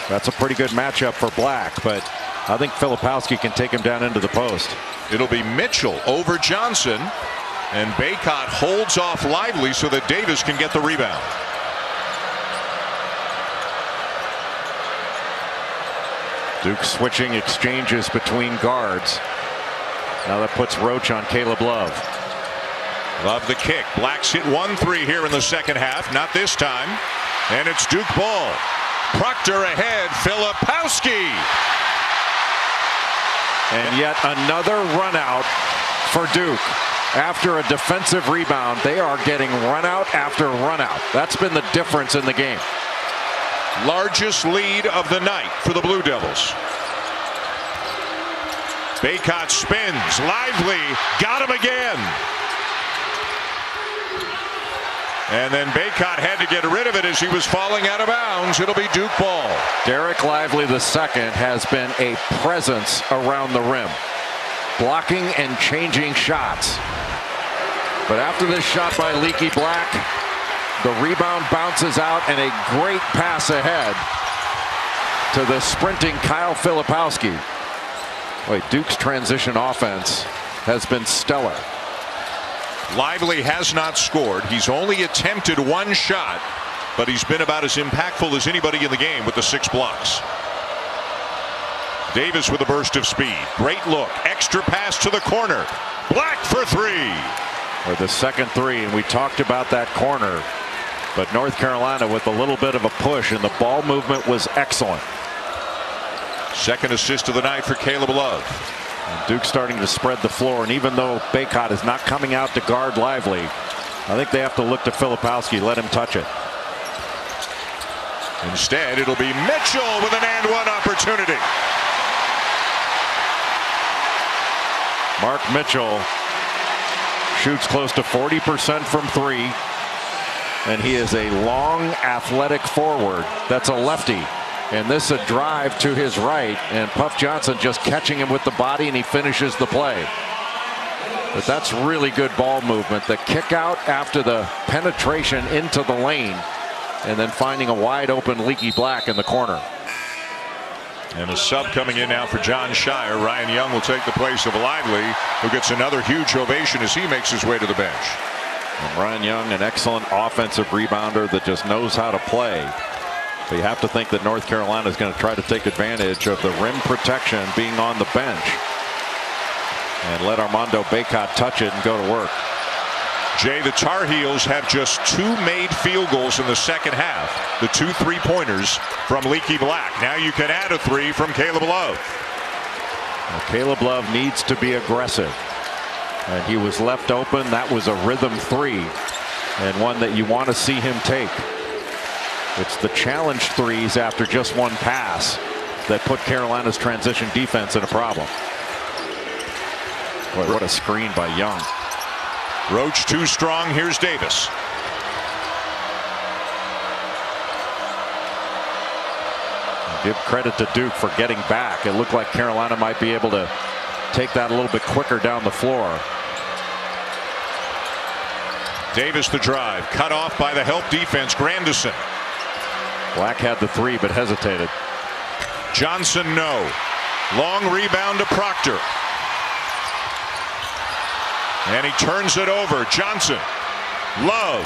that's a pretty good matchup for Black, but I think Filipowski can take him down into the post.
It'll be Mitchell over Johnson, and Bacot holds off Lively so that Davis can get the rebound.
Duke switching exchanges between guards. Now that puts Roach on Caleb Love.
Love the kick. Black's hit 1-3 here in the second half. Not this time. And it's Duke ball. Proctor ahead. Filipowski.
And yet another run out for Duke. After a defensive rebound, they are getting run out after run out. That's been the difference in the game.
Largest lead of the night for the Blue Devils. Bacot spins. Lively got him again. And then Bacot had to get rid of it as he was falling out of bounds. It'll be Duke ball.
Derek Lively II has been a presence around the rim, blocking and changing shots. But after this shot by Leaky Black, the rebound bounces out, and a great pass ahead to the sprinting Kyle Filipowski. Wait, Duke's transition offense has been stellar.
Lively has not scored. He's only attempted one shot, but he's been about as impactful as anybody in the game with the 6 blocks. Davis with a burst of speed. Great look. Extra pass to the corner. Black for 3.
Or the second 3, and we talked about that corner. But North Carolina with a little bit of a push, and the ball movement was excellent.
Second assist of the night for Caleb Love.
And Duke starting to spread the floor, and even though Bacot is not coming out to guard Lively, I think they have to look to Filipowski, let him touch it.
Instead, it'll be Mitchell with an and-one opportunity.
Mark Mitchell shoots close to 40% from 3. And he is a long, athletic forward. That's a lefty. And this a drive to his right. And Puff Johnson just catching him with the body, and he finishes the play. But that's really good ball movement. The kick out after the penetration into the lane, and then finding a wide open Leaky Black in the corner.
And a sub coming in now for Jon Scheyer. Ryan Young will take the place of Lively, who gets another huge ovation as he makes his way to the bench.
And Ryan Young, an excellent offensive rebounder that just knows how to play. But you have to think that North Carolina is going to try to take advantage of the rim protection being on the bench and let Armando Bacot touch it and go to work.
Jay, the Tar Heels have just 2 made field goals in the second half. The 2 3-pointers from Leaky Black. Now you can add a 3 from Caleb Love.
Well, Caleb Love needs to be aggressive. And he was left open. That was a rhythm 3, and one that you want to see him take. It's the challenge 3s after just one pass that put Carolina's transition defense in a problem. Boy, what a screen by Young.
Roach too strong. Here's Davis.
Give credit to Duke for getting back. It looked like Carolina might be able to take that a little bit quicker down the floor.
Davis the drive, cut off by the help defense. Grandison.
Black had the 3 but hesitated.
Johnson no. Long rebound to Proctor. And he turns it over. Johnson. Love.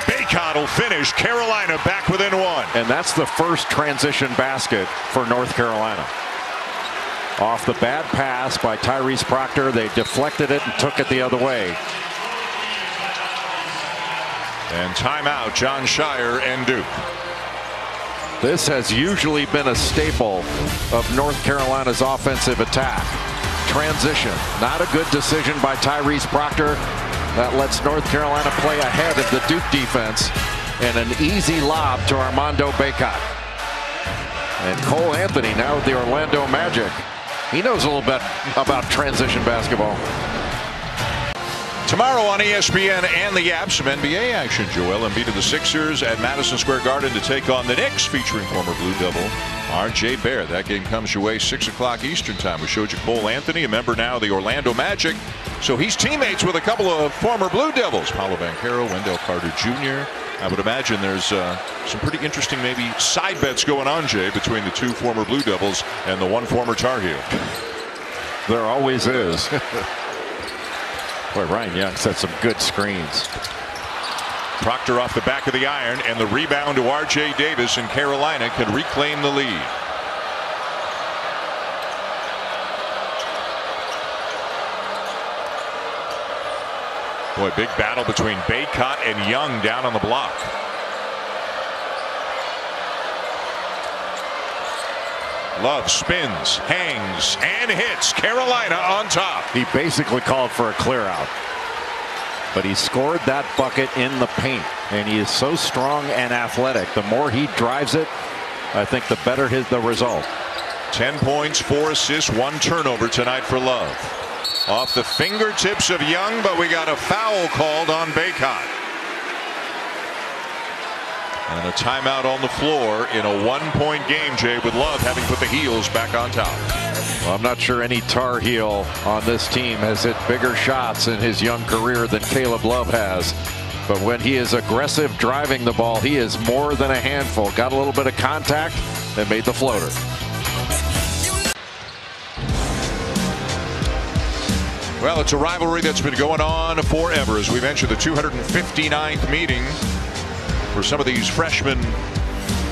Bacot will finish. Carolina back within one.
And that's the first transition basket for North Carolina. Off the bad pass by Tyrese Proctor, they deflected it and took it the other way.
And timeout, Jon Scheyer and Duke.
This has usually been a staple of North Carolina's offensive attack. Transition, not a good decision by Tyrese Proctor. That lets North Carolina play ahead of the Duke defense, and an easy lob to Armando Bacot. And Cole Anthony now with the Orlando Magic. He knows a little bit about transition basketball.
Tomorrow on ESPN and the app, some NBA action. Joel Embiid of the Sixers at Madison Square Garden to take on the Knicks, featuring former Blue Devil R.J. Barrett. That game comes your way 6 o'clock Eastern time. We showed you Cole Anthony, a member now of the Orlando Magic. So he's teammates with a couple of former Blue Devils, Paolo Banchero, Wendell Carter Jr. I would imagine there's some pretty interesting maybe side bets going on, Jay, between the two former Blue Devils and the one former Tar Heel.
There always is. Boy, Ryan Young set some good screens.
Proctor off the back of the iron, and the rebound to R.J. Davis, and Carolina can reclaim the lead. Boy, big battle between Bacot and Young down on the block. Love spins, hangs, and hits. Carolina on top.
He basically called for a clear out, but he scored that bucket in the paint, and he is so strong and athletic. The more he drives it, I think the better the result.
10 points, 4 assists, 1 turnover tonight for Love. Off the fingertips of Young, but we got a foul called on Bacot. And a timeout on the floor in a 1-point game, Jay, with Love having put the Heels back on top.
Well, I'm not sure any Tar Heel on this team has hit bigger shots in his young career than Caleb Love has. But when he is aggressive driving the ball, he is more than a handful. Got a little bit of contact and made the floater.
Well, it's a rivalry that's been going on forever. As we mentioned, the 259th meeting for some of these freshmen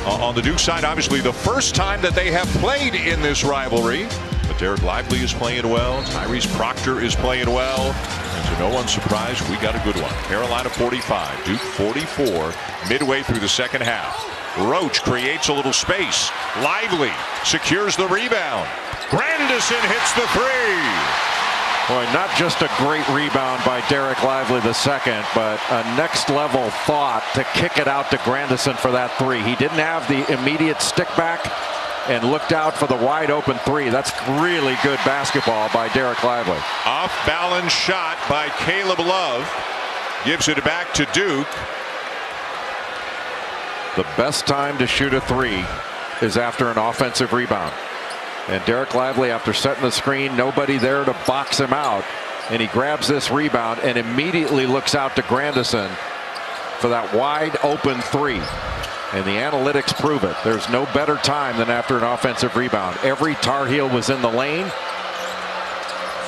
on the Duke side. Obviously, the first time that they have played in this rivalry. But Derek Lively is playing well. Tyrese Proctor is playing well. And to no one's surprise, we got a good one. Carolina 45, Duke 44, midway through the second half. Roach creates a little space. Lively secures the rebound. Grandison hits the three.
Boy, not just a great rebound by Derek Lively II, but a next level thought to kick it out to Grandison for that three. He didn't have the immediate stick back and looked out for the wide open three. That's really good basketball by Derek Lively.
Off balance shot by Caleb Love. Gives it back to Duke.
The best time to shoot a three is after an offensive rebound. And Derek Lively, after setting the screen, nobody there to box him out, and he grabs this rebound and immediately looks out to Grandison for that wide open three. And the analytics prove it. There's no better time than after an offensive rebound. Every Tar Heel was in the lane,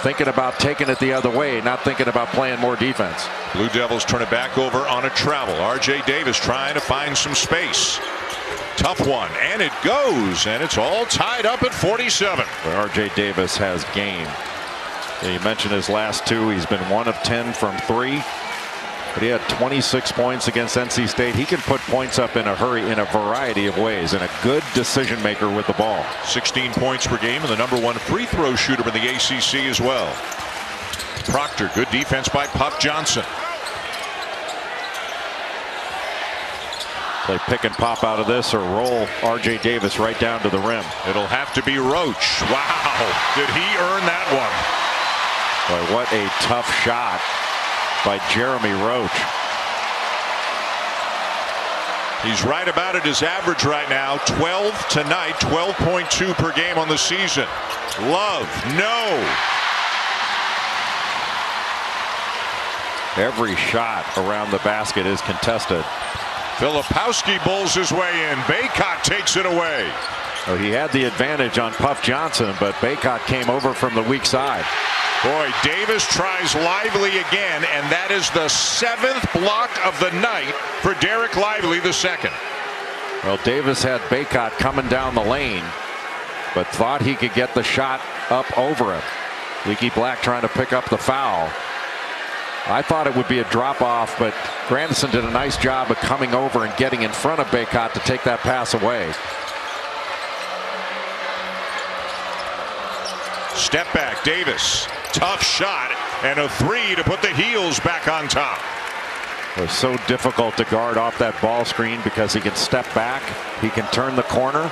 thinking about taking it the other way, not thinking about playing more defense.
Blue Devils turn it back over on a travel. R.J. Davis trying to find some space. Tough one, and it goes, and it's all tied up at 47.
R.J. Davis has game. You mentioned his last two. He's been 1 of 10 from 3, but he had 26 points against NC State. He can put points up in a hurry in a variety of ways, and a good decision maker with the ball.
16 points per game, and the #1 free throw shooter in the ACC as well. Proctor, good defense by Puff Johnson.
They pick and pop out of this or roll R.J. Davis right down to the rim.
It'll have to be Roach. Wow, did he earn that one?
Boy, what a tough shot by Jeremy Roach.
He's right about at his average right now. 12 tonight, 12.2 per game on the season. Love, no.
Every shot around the basket is contested.
Filipowski bowls his way in. Bacot takes it away.
Oh, he had the advantage on Puff Johnson, but Bacot came over from the weak side.
Boy, Davis tries Lively again, and that is the 7th block of the night for Derek Lively II.
Well, Davis had Bacot coming down the lane, but thought he could get the shot up over him. Leaky Black trying to pick up the foul. I thought it would be a drop-off, but Grandison did a nice job of coming over and getting in front of Bacot to take that pass away.
Step back, Davis. Tough shot, and a 3 to put the Heels back on top.
It was so difficult to guard off that ball screen because he can step back, he can turn the corner.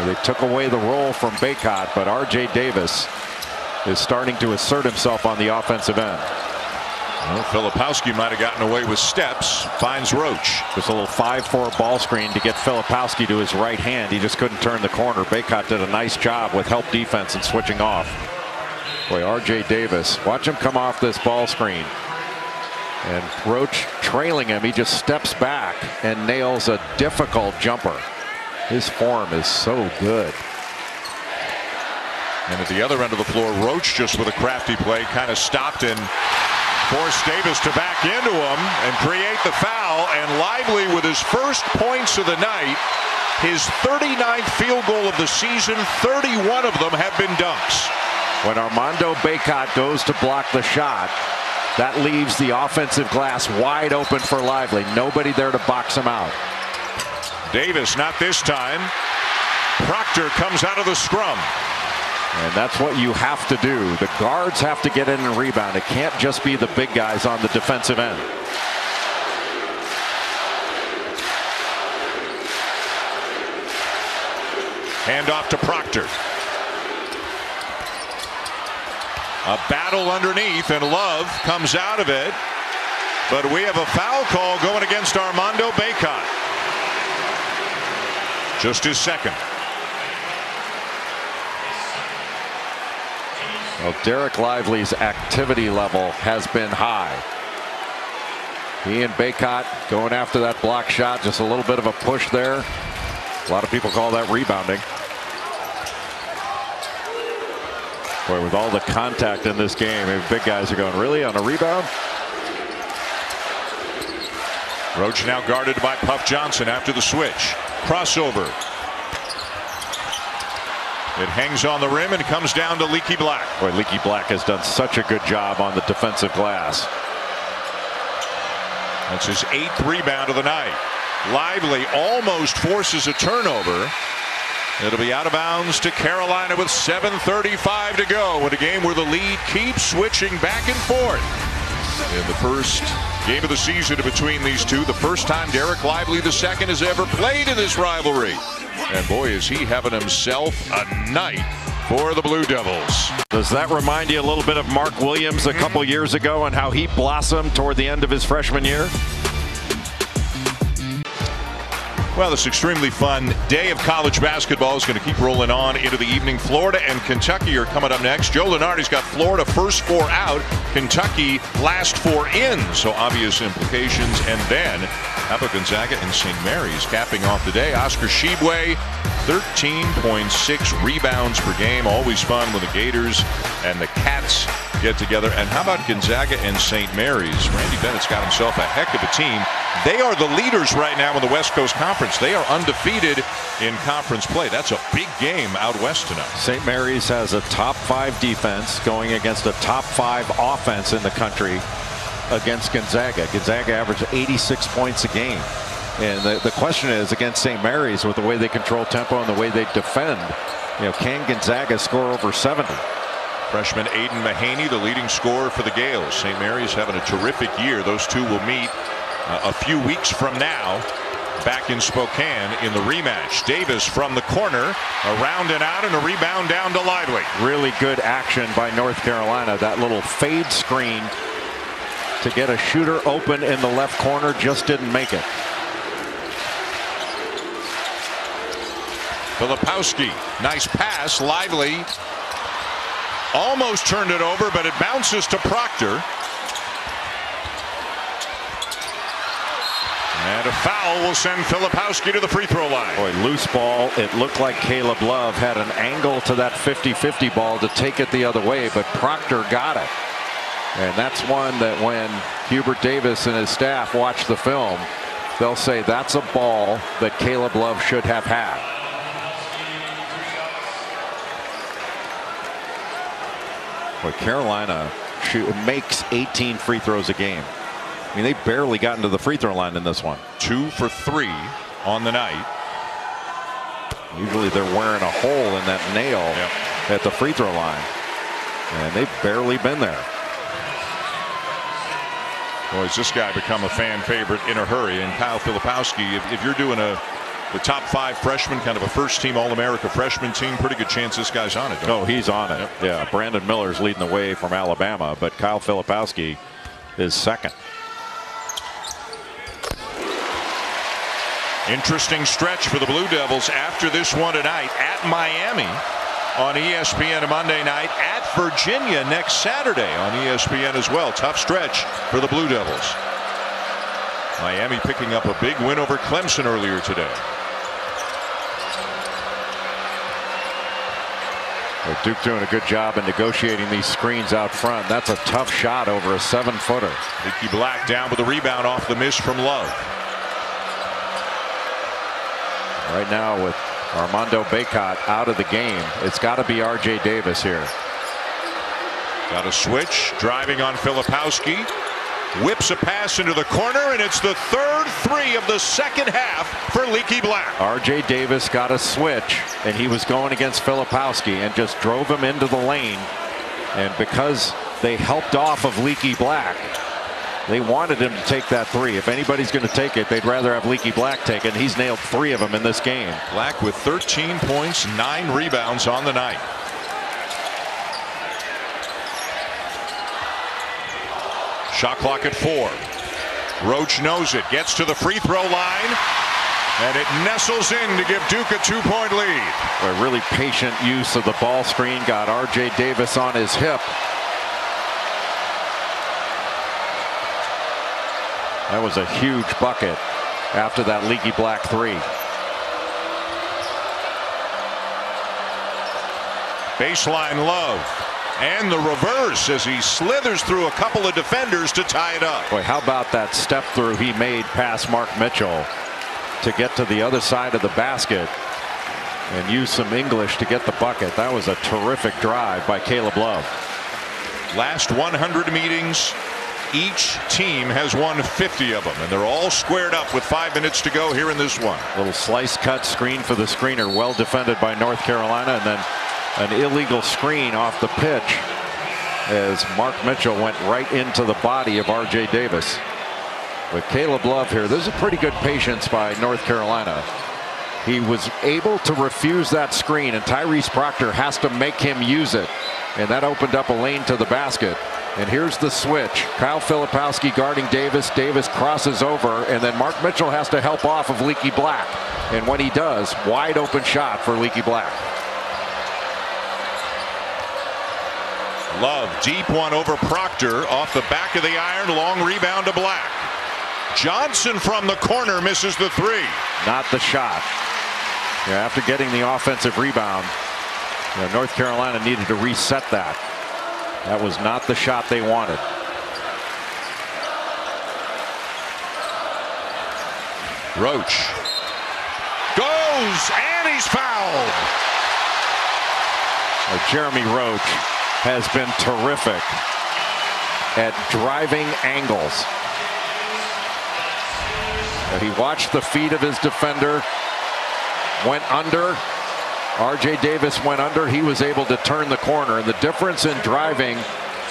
They took away the roll from Bacot, but R.J. Davis is starting to assert himself on the offensive end.
Well, Filipowski might have gotten away with steps. Finds Roach.
Just a little 5-4 ball screen to get Filipowski to his right hand. He just couldn't turn the corner. Bacot did a nice job with help defense and switching off. Boy, R.J. Davis, watch him come off this ball screen. And Roach trailing him, he just steps back and nails a difficult jumper. His form is so good.
And at the other end of the floor, Roach just with a crafty play kind of stopped and forced Davis to back into him and create the foul. And Lively with his first points of the night, his 39th field goal of the season, 31 of them have been dunks.
When Armando Bacot goes to block the shot, that leaves the offensive glass wide open for Lively. Nobody there to box him out.
Davis not this time. Proctor comes out of the scrum.
And that's what you have to do. The guards have to get in and rebound. It can't just be the big guys on the defensive end.
Hand off to Proctor. A battle underneath, and Love comes out of it. But we have a foul call going against Armando Bacot. Just his second.
Well, Derek Lively's activity level has been high. He and Bacot going after that block shot. Just a little bit of a push there. A lot of people call that rebounding. Boy, with all the contact in this game, maybe big guys are going, really, on a rebound?
Roach now guarded by Puff Johnson after the switch. Crossover. It hangs on the rim and comes down to Leaky Black.
Boy, Leaky Black has done such a good job on the defensive glass.
That's his 8th rebound of the night. Lively almost forces a turnover. It'll be out of bounds to Carolina with 7:35 to go in a game where the lead keeps switching back and forth. In the first game of the season between these two, the first time Derek Lively II has ever played in this rivalry. And boy, is he having himself a night for the Blue Devils.
Does that remind you a little bit of Mark Williams a couple years ago and how he blossomed toward the end of his freshman year?
Well, this extremely fun day of college basketball is going to keep rolling on into the evening. Florida and Kentucky are coming up next. Joe Lunardi's got Florida first 4 out, Kentucky last 4 in, so obvious implications. And then how about Gonzaga and St. Mary's capping off the day? Oscar Tshiebwe, 13.6 rebounds per game. Always fun when the Gators and the Cats get together. And how about Gonzaga and St. Mary's? Randy Bennett's got himself a heck of a team. They are the leaders right now in the West Coast Conference. They are undefeated in conference play. That's a big game out west tonight.
St. Mary's has a top 5 defense going against a top 5 offense in the country against Gonzaga. Gonzaga averaged 86 points a game. And the question is, against St. Mary's, with the way they control tempo and the way they defend, can Gonzaga score over 70?
Freshman Aiden Mahaney, the leading scorer for the Gales. St. Mary's having a terrific year. Those two will meet a few weeks from now back in Spokane in the rematch. Davis from the corner, around and out, and a rebound down to Lively.
Really good action by North Carolina. That little fade screen to get a shooter open in the left corner just didn't make it.
Filipowski, nice pass. Lively almost turned it over, but it bounces to Proctor. And a foul will send Filipowski to the free throw line.
Boy, loose ball. It looked like Caleb Love had an angle to that 50-50 ball to take it the other way, but Proctor got it. And that's one that when Hubert Davis and his staff watch the film, they'll say that's a ball that Caleb Love should have had. But Carolina makes 18 free throws a game. I mean, they barely got into the free throw line in this one.
2 for 3 on the night.
Usually they're wearing a hole in that nail at the free throw line, and they've barely been there.
Boy, has this guy become a fan favorite in a hurry. And Kyle Filipowski, if you're doing the top 5 freshman, kind of a first-team All-America freshman team, pretty good chance this guy's on it.
Oh, he's on it. Yeah, Brandon Miller's leading the way from Alabama, but Kyle Filipowski is second.
Interesting stretch for the Blue Devils after this one tonight at Miami on ESPN Monday night, at Virginia next Saturday on ESPN as well. Tough stretch for the Blue Devils. Miami picking up a big win over Clemson earlier today.
Well, Duke doing a good job in negotiating these screens out front. That's a tough shot over a 7-footer.
Leaky Black down with a rebound off the miss from Love.
Right now with Armando Bacot out of the game, it's got to be R.J. Davis here.
Got a switch, driving on Filipowski. Whips a pass into the corner, and it's the third 3 of the second half for Leaky Black.
R.J. Davis got a switch, and he was going against Filipowski and just drove him into the lane. And because they helped off of Leaky Black, they wanted him to take that 3. If anybody's going to take it, they'd rather have Leaky Black take it. He's nailed 3 of them in this game.
Black with 13 points, 9 rebounds on the night. Shot clock at 4. Roach knows it, gets to the free throw line, and it nestles in to give Duke a 2-point lead.
A really patient use of the ball screen got R.J. Davis on his hip. That was a huge bucket after that Leaky Black 3.
Baseline Love. And the reverse as he slithers through a couple of defenders to tie it up.
Boy, how about that step through he made past Mark Mitchell to get to the other side of the basket and use some English to get the bucket. That was a terrific drive by Caleb Love.
Last 100 meetings, each team has won 50 of them, and they're all squared up with 5 minutes to go here in this one.
Little slice cut screen for the screener, well defended by North Carolina, and then an illegal screen off the pitch as Mark Mitchell went right into the body of R.J. Davis. With Caleb Love here, there's a pretty good patience by North Carolina. He was able to refuse that screen, and Tyrese Proctor has to make him use it, and that opened up a lane to the basket. And here's the switch. Kyle Filipowski guarding Davis. Davis crosses over, and then Mark Mitchell has to help off of Leaky Black. And when he does, wide open shot for Leaky Black.
Love, deep one over Proctor, off the back of the iron, long rebound to Black. Johnson from the corner misses the 3.
Not the shot. Yeah, after getting the offensive rebound, North Carolina needed to reset that. That was not the shot they wanted.
Roach goes, and he's fouled.
Jeremy Roach has been terrific at driving angles. He watched the feet of his defender, went under. R.J. Davis went under. He was able to turn the corner. And the difference in driving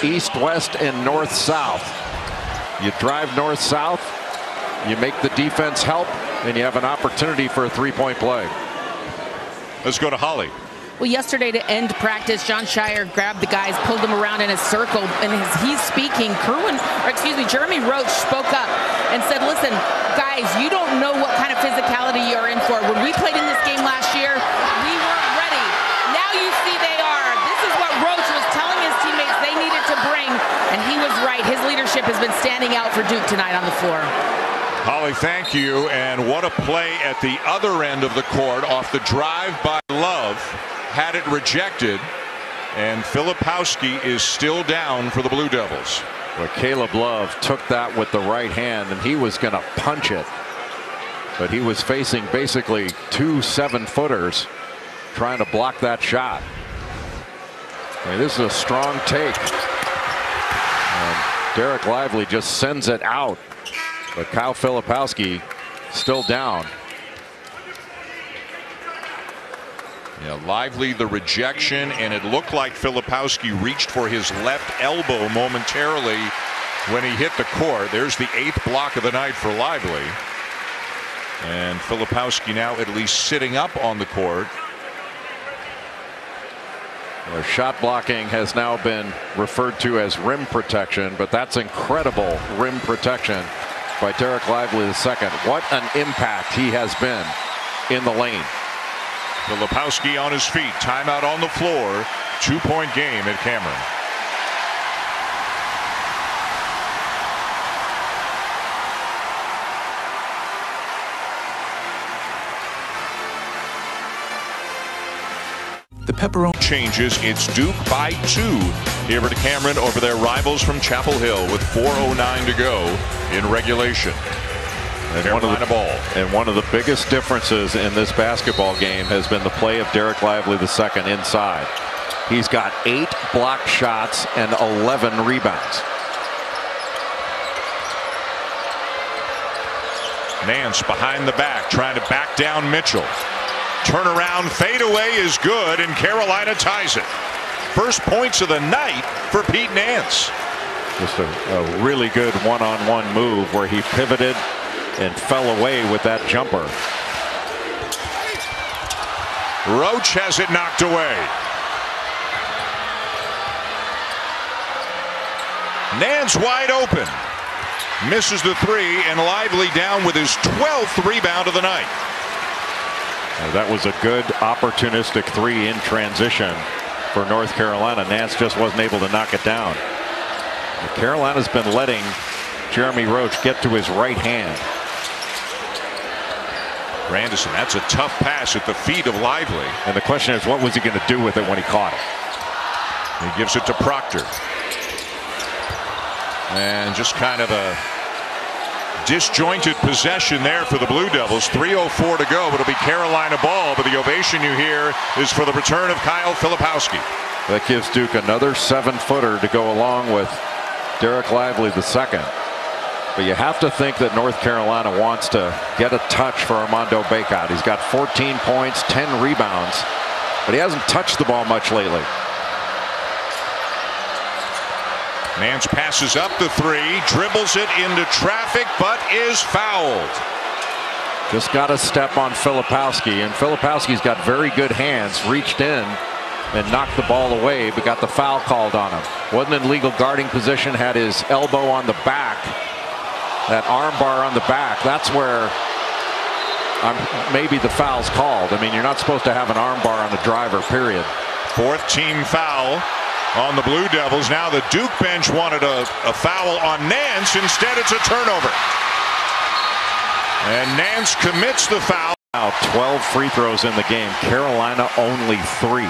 east-west and north-south. You drive north-south, you make the defense help, and you have an opportunity for a 3-point play.
Let's go to Holly.
Well, yesterday to end practice, Jon Scheyer grabbed the guys, pulled them around in a circle, and as he's speaking, Jeremy Roach spoke up and said, listen, guys, you don't know what kind of physicality you're in for. When we played in this game last year, we weren't ready. Now you see they are. This is what Roach was telling his teammates they needed to bring, and he was right. His leadership has been standing out for Duke tonight on the floor.
Holly, thank you. And what a play at the other end of the court off the drive by Love. Had it rejected. And Filipowski is still down for the Blue Devils.
Well, Caleb Love took that with the right hand, and he was going to punch it. But he was facing basically 2 7-footers trying to block that shot. I mean, this is a strong take. And Derek Lively just sends it out. But Kyle Filipowski still down.
Yeah, Lively the rejection, and it looked like Filipowski reached for his left elbow momentarily when he hit the court. There's the 8th block of the night for Lively. And Filipowski now at least sitting up on the court.
Well, shot blocking has now been referred to as rim protection, but that's incredible rim protection by Derek Lively II. What an impact he has been in the lane.
Filipowski on his feet. Timeout on the floor. 2-point game at Cameron.
The pepperoni
changes. It's Duke by 2 here at Cameron over their rivals from Chapel Hill with 4:09 to go in regulation.
And one of the biggest differences in this basketball game has been the play of Derek Lively II inside. He's got 8 blocked shots and 11 rebounds.
Nance behind the back trying to back down Mitchell. Turnaround fadeaway is good, and Carolina ties it. First points of the night for Pete Nance.
Just a really good one-on-one move where he pivoted and fell away with that jumper.
Roach has it knocked away. Nance wide open. Misses the 3, and Lively down with his 12th rebound of the night.
Well, that was a good opportunistic 3 in transition for North Carolina. Nance just wasn't able to knock it down. Carolina's been letting Jeremy Roach get to his right hand.
Grandison, that's a tough pass at the feet of Lively.
And the question is, what was he going to do with it when he caught it?
He gives it to Proctor. And just kind of a disjointed possession there for the Blue Devils. 3:04 to go. It'll be Carolina ball, but the ovation you hear is for the return of Kyle Filipowski.
That gives Duke another 7-footer to go along with Derek Lively II. But you have to think that North Carolina wants to get a touch for Armando Bacot. He's got 14 points, 10 rebounds, but he hasn't touched the ball much lately.
Nance passes up the 3, dribbles it into traffic, but is fouled.
Just got a step on Filipowski, and Filipowski's got very good hands. Reached in and knocked the ball away, but got the foul called on him. Wasn't in legal guarding position, had his elbow on the back. That arm bar on the back, that's where maybe the foul's called. I mean, you're not supposed to have an arm bar on a driver, period.
4th team foul on the Blue Devils. Now the Duke bench wanted a foul on Nance. Instead, it's a turnover. And Nance commits the foul.
Now 12 free throws in the game. Carolina only 3.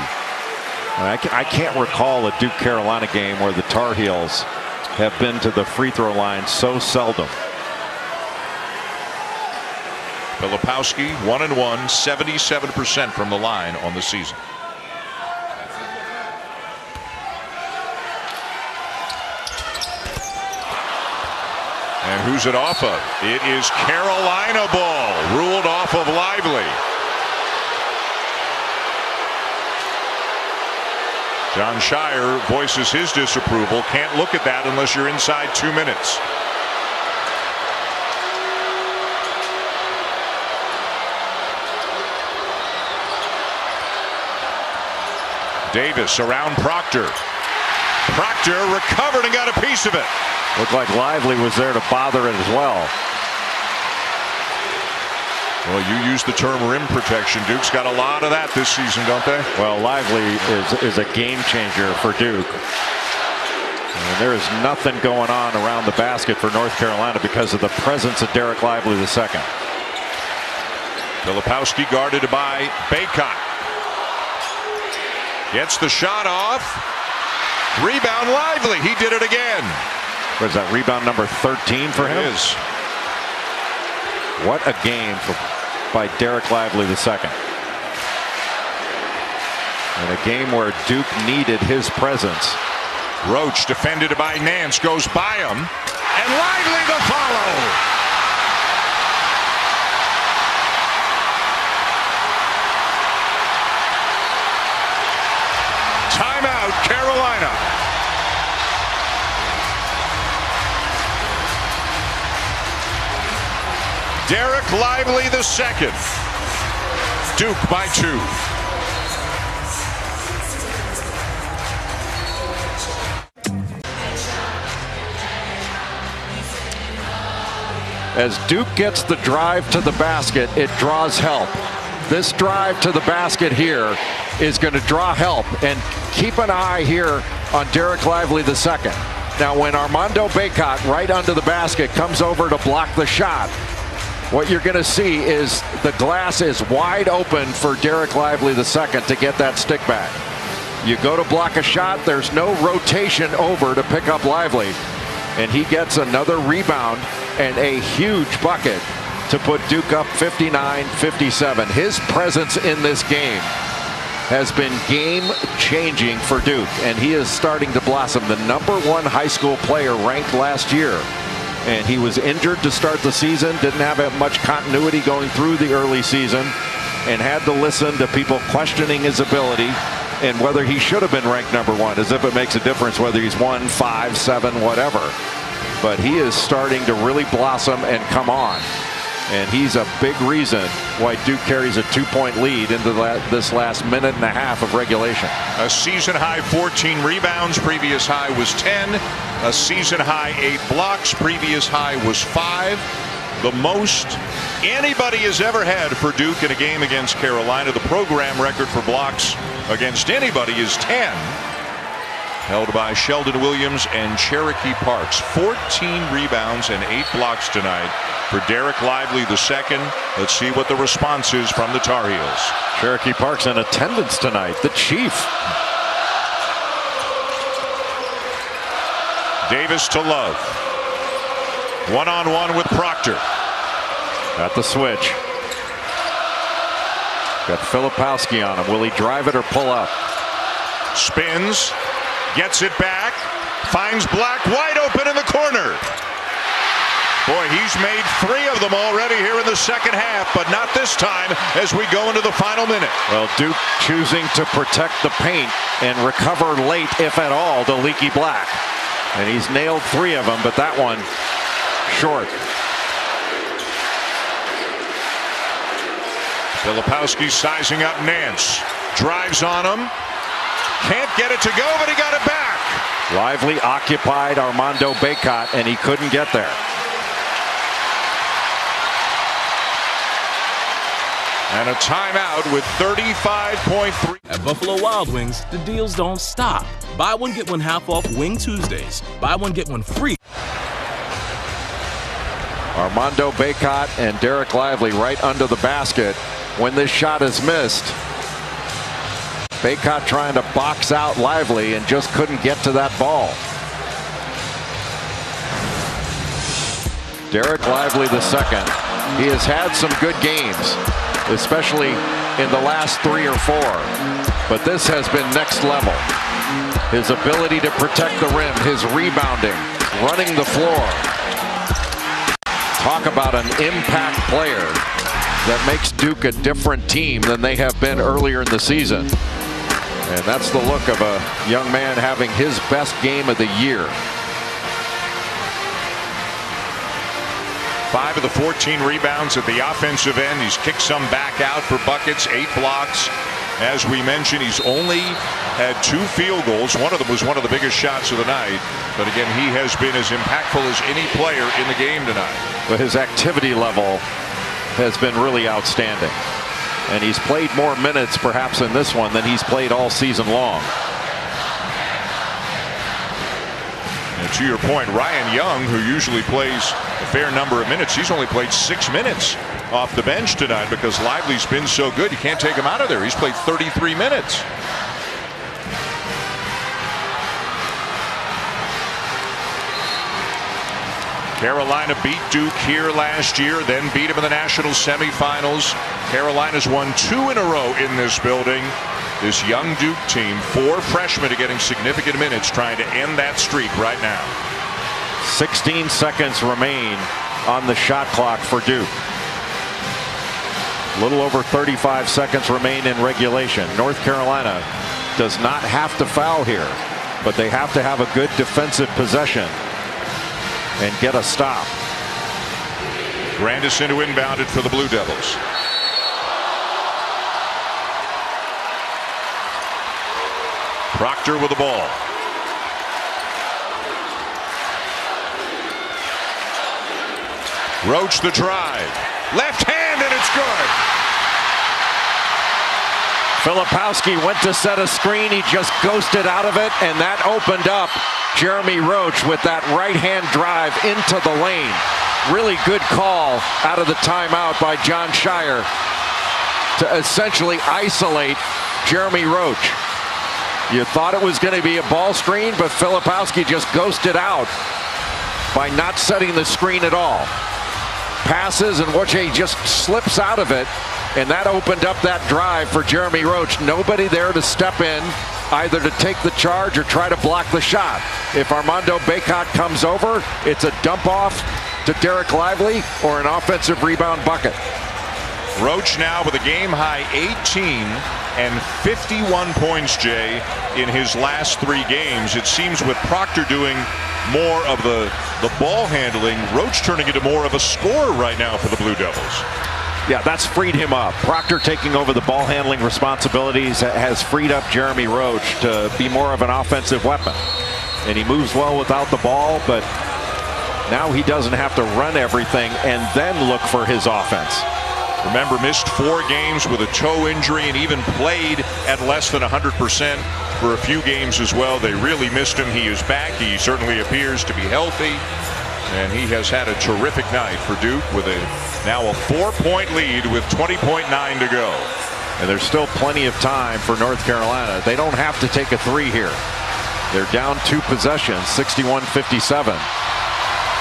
I can't recall a Duke-Carolina game where the Tar Heels have been to the free throw line so seldom.
Filipowski 1-1, 77% from the line on the season. And who's it off of? It is Carolina ball, ruled off of Lively. Jon Scheyer voices his disapproval. Can't look at that unless you're inside 2 minutes. Davis around Proctor. Proctor recovered and got a piece of it.
Looked like Lively was there to bother it as well.
Well, you use the term rim protection. Duke's got a lot of that this season, don't they?
Well, Lively is a game changer for Duke. And there is nothing going on around the basket for North Carolina because of the presence of Derek Lively II.
Filipowski guarded by Bacot. Gets the shot off. Rebound Lively. He did it again.
What is that, rebound number 13 for him?
It is.
What a game by Derek Lively II. And a game where Duke needed his presence.
Roach defended by Nance, goes by him, and Lively the follow. Timeout, Carolina. Derek Lively II. Duke by 2.
As Duke gets the drive to the basket, it draws help. This drive to the basket here is going to draw help, and keep an eye here on Derek Lively II. Now, when Armando Bacot, right under the basket, comes over to block the shot, what you're going to see is the glass is wide open for Derek Lively II to get that stick back. You go to block a shot, there's no rotation over to pick up Lively, and he gets another rebound and a huge bucket to put Duke up 59-57. His presence in this game has been game-changing for Duke, and he is starting to blossom. The #1 high school player ranked last year, and he was injured to start the season, didn't have much continuity going through the early season, and had to listen to people questioning his ability and whether he should have been ranked #1, as if it makes a difference whether he's 1, 5, 7, whatever. But he is starting to really blossom and come on. And he's a big reason why Duke carries a 2-point lead into this last minute and a half of regulation.
A season high 14 rebounds, previous high was 10. A season high 8 blocks, previous high was 5. The most anybody has ever had for Duke in a game against Carolina. The program record for blocks against anybody is 10. Held by Sheldon Williams and Cherokee Parks. 14 rebounds and 8 blocks tonight for Derek Lively II. Let's see what the response is from the Tar Heels.
Cherokee Parks in attendance tonight. The Chief.
Davis to Love. One-on-one with Proctor.
Got the switch. Got Filipowski on him. Will he drive it or pull up?
Spins. Gets it back. Finds Black wide open in the corner. Boy, he's made 3 of them already here in the second half, but not this time as we go into the final minute.
Well, Duke choosing to protect the paint and recover late, if at all, to Leaky Black. And he's nailed 3 of them, but that one short.
Filipowski sizing up Nance. Drives on him. Can't get it to go, but he got it back.
Lively occupied Armando Bacot, and he couldn't get there.
And a timeout with 35.3.
At Buffalo Wild Wings, the deals don't stop. Buy one, get one half off Wing Tuesdays. Buy one, get one free.
Armando Bacot and Derek Lively right under the basket when this shot is missed. Bacot trying to box out Lively and just couldn't get to that ball. Derek Lively II. He has had some good games, especially in the last 3 or 4. But this has been next level. His ability to protect the rim, his rebounding, running the floor. Talk about an impact player that makes Duke a different team than they have been earlier in the season. And that's the look of a young man having his best game of the year.
5 of the 14 rebounds at the offensive end. He's kicked some back out for buckets, 8 blocks. As we mentioned, he's only had 2 field goals. One of them was one of the biggest shots of the night. But again, he has been as impactful as any player in the game tonight.
But his activity level has been really outstanding. And he's played more minutes perhaps in this one than he's played all season long.
to your point, Ryan Young, who usually plays a fair number of minutes, he's only played 6 minutes off the bench tonight because Lively's been so good. You can't take him out of there. He's played 33 minutes. Carolina beat Duke here last year, then beat him in the national semifinals. Carolina's won 2 in a row in this building. This young Duke team, 4 freshmen are getting significant minutes, trying to end that streak right now.
16 seconds remain on the shot clock for Duke. A little over 35 seconds remain in regulation. North Carolina does not have to foul here, but they have to have a good defensive possession and get a stop.
Grandison who inbounded for the Blue Devils. Proctor with the ball. Roach the drive. Left hand, and it's good.
Filipowski went to set a screen. He just ghosted out of it, and that opened up Jeremy Roach with that right-hand drive into the lane. Really good call out of the timeout by Jon Scheyer to essentially isolate Jeremy Roach. You thought it was going to be a ball screen, but Filipowski just ghosted out by not setting the screen at all. Passes, and Wojciech just slips out of it, and that opened up that drive for Jeremy Roach. Nobody there to step in, either to take the charge or try to block the shot. If Armando Bacot comes over, it's a dump off to Derek Lively or an offensive rebound bucket.
Roach now with a game-high 18 and 51 points, Jay, in his last 3 games. It seems with Proctor doing more of the ball handling, Roach turning into more of a scorer right now for the Blue Devils.
Yeah, that's freed him up. Proctor taking over the ball handling responsibilities has freed up Jeremy Roach to be more of an offensive weapon. And he moves well without the ball, but now he doesn't have to run everything and then look for his offense.
Remember, missed 4 games with a toe injury and even played at less than 100% for a few games as well. They really missed him. He is back. He certainly appears to be healthy. And he has had a terrific night for Duke with now a 4-point lead with 20.9 to go.
And there's still plenty of time for North Carolina. They don't have to take a 3 here. They're down 2 possessions, 61-57.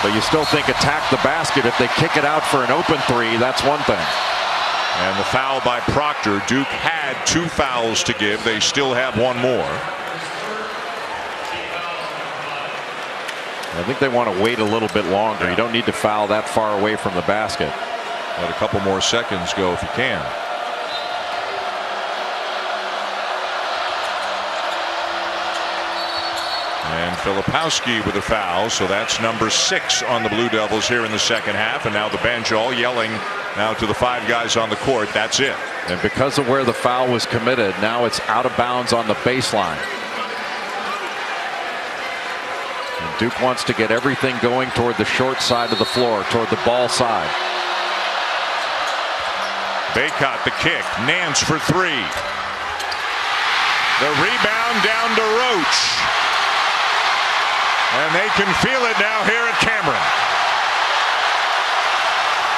But you still think attack the basket. If they kick it out for an open 3, that's one thing.
And the foul by Proctor. Duke had 2 fouls to give. They still have 1 more.
I think they want to wait a little bit longer. Yeah. You don't need to foul that far away from the basket.
Let a couple more seconds go if you can. And Filipowski with a foul, so that's number 6 on the Blue Devils here in the second half. And now the bench all yelling now to the 5 guys on the court. That's it.
And because of where the foul was committed, now it's out of bounds on the baseline. And Duke wants to get everything going toward the short side of the floor, toward the ball side.
Bacot the kick. Nance for 3. The rebound down to Roach. And they can feel it now here at Cameron.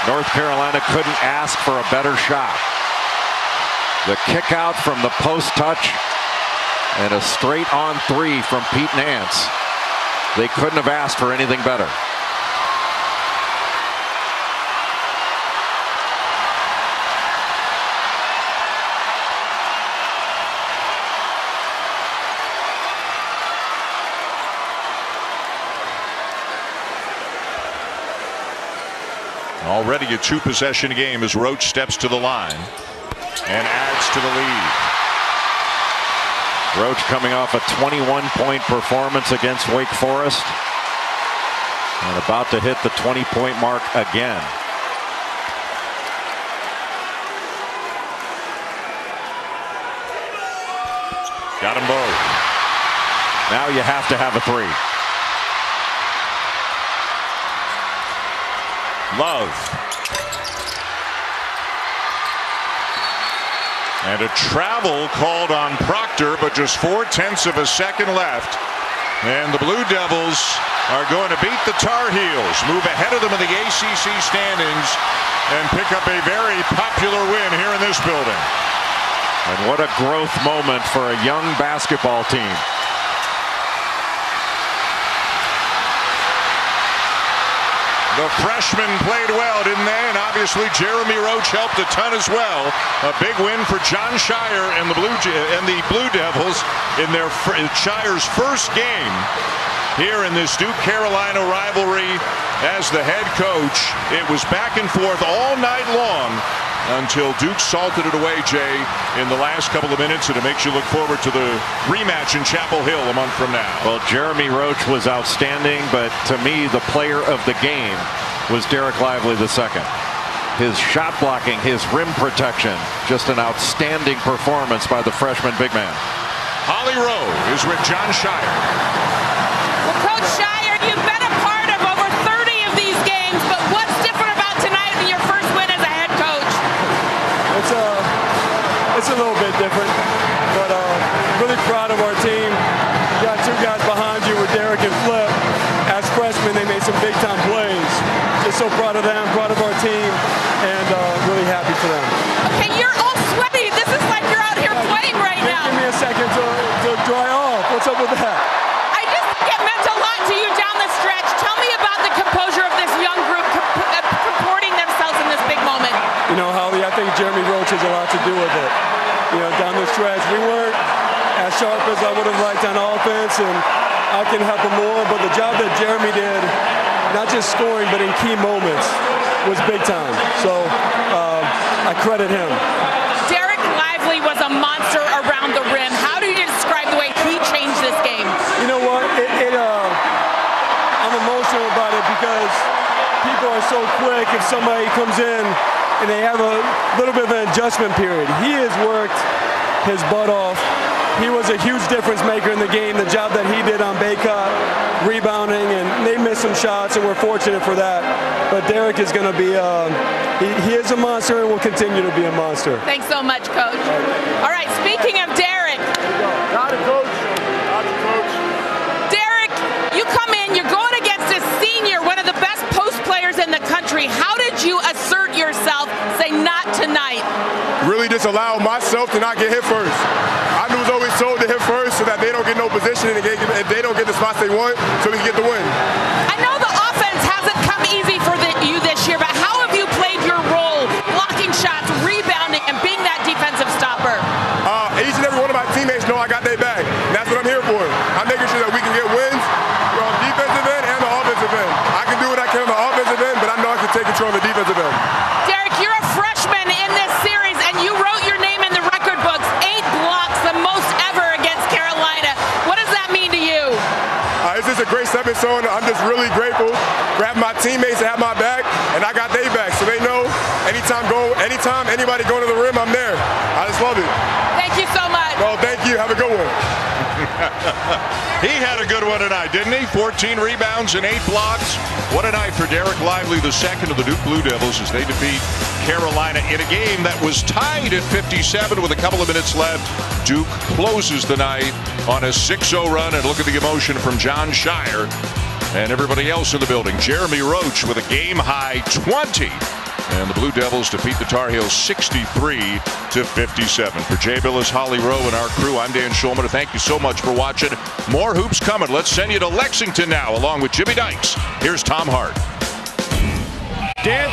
North Carolina couldn't ask for a better shot. The kick out from the post touch and a straight on 3 from Pete Nance. They couldn't have asked for anything better.
Already a 2-possession game as Roach steps to the line and adds to the lead.
Roach coming off a 21-point performance against Wake Forest and about to hit the 20-point mark again.
Got them both.
Now you have to have a 3.
Love. And a travel called on Proctor, but just 0.4 of a second left. And the Blue Devils are going to beat the Tar Heels, move ahead of them in the ACC standings, and pick up a very popular win here in this building.
And what a growth moment for a young basketball team.
The freshmen played well, didn't they? And obviously Jeremy Roach helped a ton as well. A big win for Jon Scheyer and the Blue Devils in their Scheyer's first game here in this Duke-Carolina rivalry as the head coach. It was back and forth all night long until Duke salted it away, Jay, in the last couple of minutes, and it makes you look forward to the rematch in Chapel Hill a month from now.
Well, Jeremy Roach was outstanding, but to me, the player of the game was Dereck Lively II. His shot blocking, his rim protection, just an outstanding performance by the freshman big man.
Holly Rowe is with Jon Scheyer.
Well, Coach Scheyer, you've been a part of over 30 of these games, but what's different about tonight in your first win as a head coach?
It's a little bit different, but really proud of our team. You got two guys behind you with Derek and Flip. As freshmen, they made some big-time plays. Just so proud of them, proud of our team, and really happy for them.
Okay, you're all sweaty. This is like you're out here playing right now.
Give me a second to dry off. What's up with that?
I just think it meant a lot to you down the stretch. Tell me about the composure of this young group comporting themselves in this big moment.
You know, Holly, I think Jeremy Roach has a lot to do with it. You know, down the stretch, we weren't as sharp as I would have liked on offense, and I can help him more, but the job that Jeremy did, not just scoring, but in key moments, was big time. So I credit him.
Dereck Lively was a monster around the rim. How do you describe the way he changed this game?
You know what? I'm emotional about it because people are so quick if somebody comes in and they have a little bit of an adjustment period. He has worked his butt off. He was a huge difference maker in the game. The job that he did on Baycott, rebounding, and they missed some shots, and we're fortunate for that. But Dereck is going to be, he is a monster and will continue to be a monster.
Thanks so much, Coach. All right, speaking of Dereck.
Got it, Coach. Got it, Coach.
Dereck, you come in, you're going against a senior, one of the best post players in the country. How did you assert yourself, say not tonight?
Really just allow myself to not get hit first. I was always told to hit first so that they don't get no position and they don't get the spots they want so we can get the win.
I know the offense hasn't come easy for you this year, but how have you played your role, blocking shots, rebounding, and being that defensive stopper?
Each and every one of my teammates know I got their back, and that's what I'm here for. I'm making sure that we can get wins from defensive end and the offensive end. I can do what I can on the offensive end, but I know I can take control of the defensive end.
Dereck, you're a freshman in this series, and you wrote your name in the record books. 8 blocks, the most ever against Carolina. What does that mean to you?
It's just a great stepping stone. I'm just really grateful for having my teammates that have my back, and I got their back, so they know anytime anybody going to the rim, I'm there. I just love it.
Thank you so much.
Well, thank you. Have a good one.
He had a good one tonight, didn't he? 14 rebounds and 8 blocks. What a night for Dereck Lively II of the Duke Blue Devils as they defeat Carolina in a game that was tied at 57 with a couple of minutes left. Duke closes the night on a 6-0 run, and look at the emotion from Jon Scheyer and everybody else in the building. Jeremy Roach with a game-high 20. And the Blue Devils defeat the Tar Heels 63-57. For Jay Billis, Holly Rowe, and our crew, I'm Dan Schulman. Thank you so much for watching. More hoops coming. Let's send you to Lexington now, along with Jimmy Dykes. Here's Tom Hart.
Dan.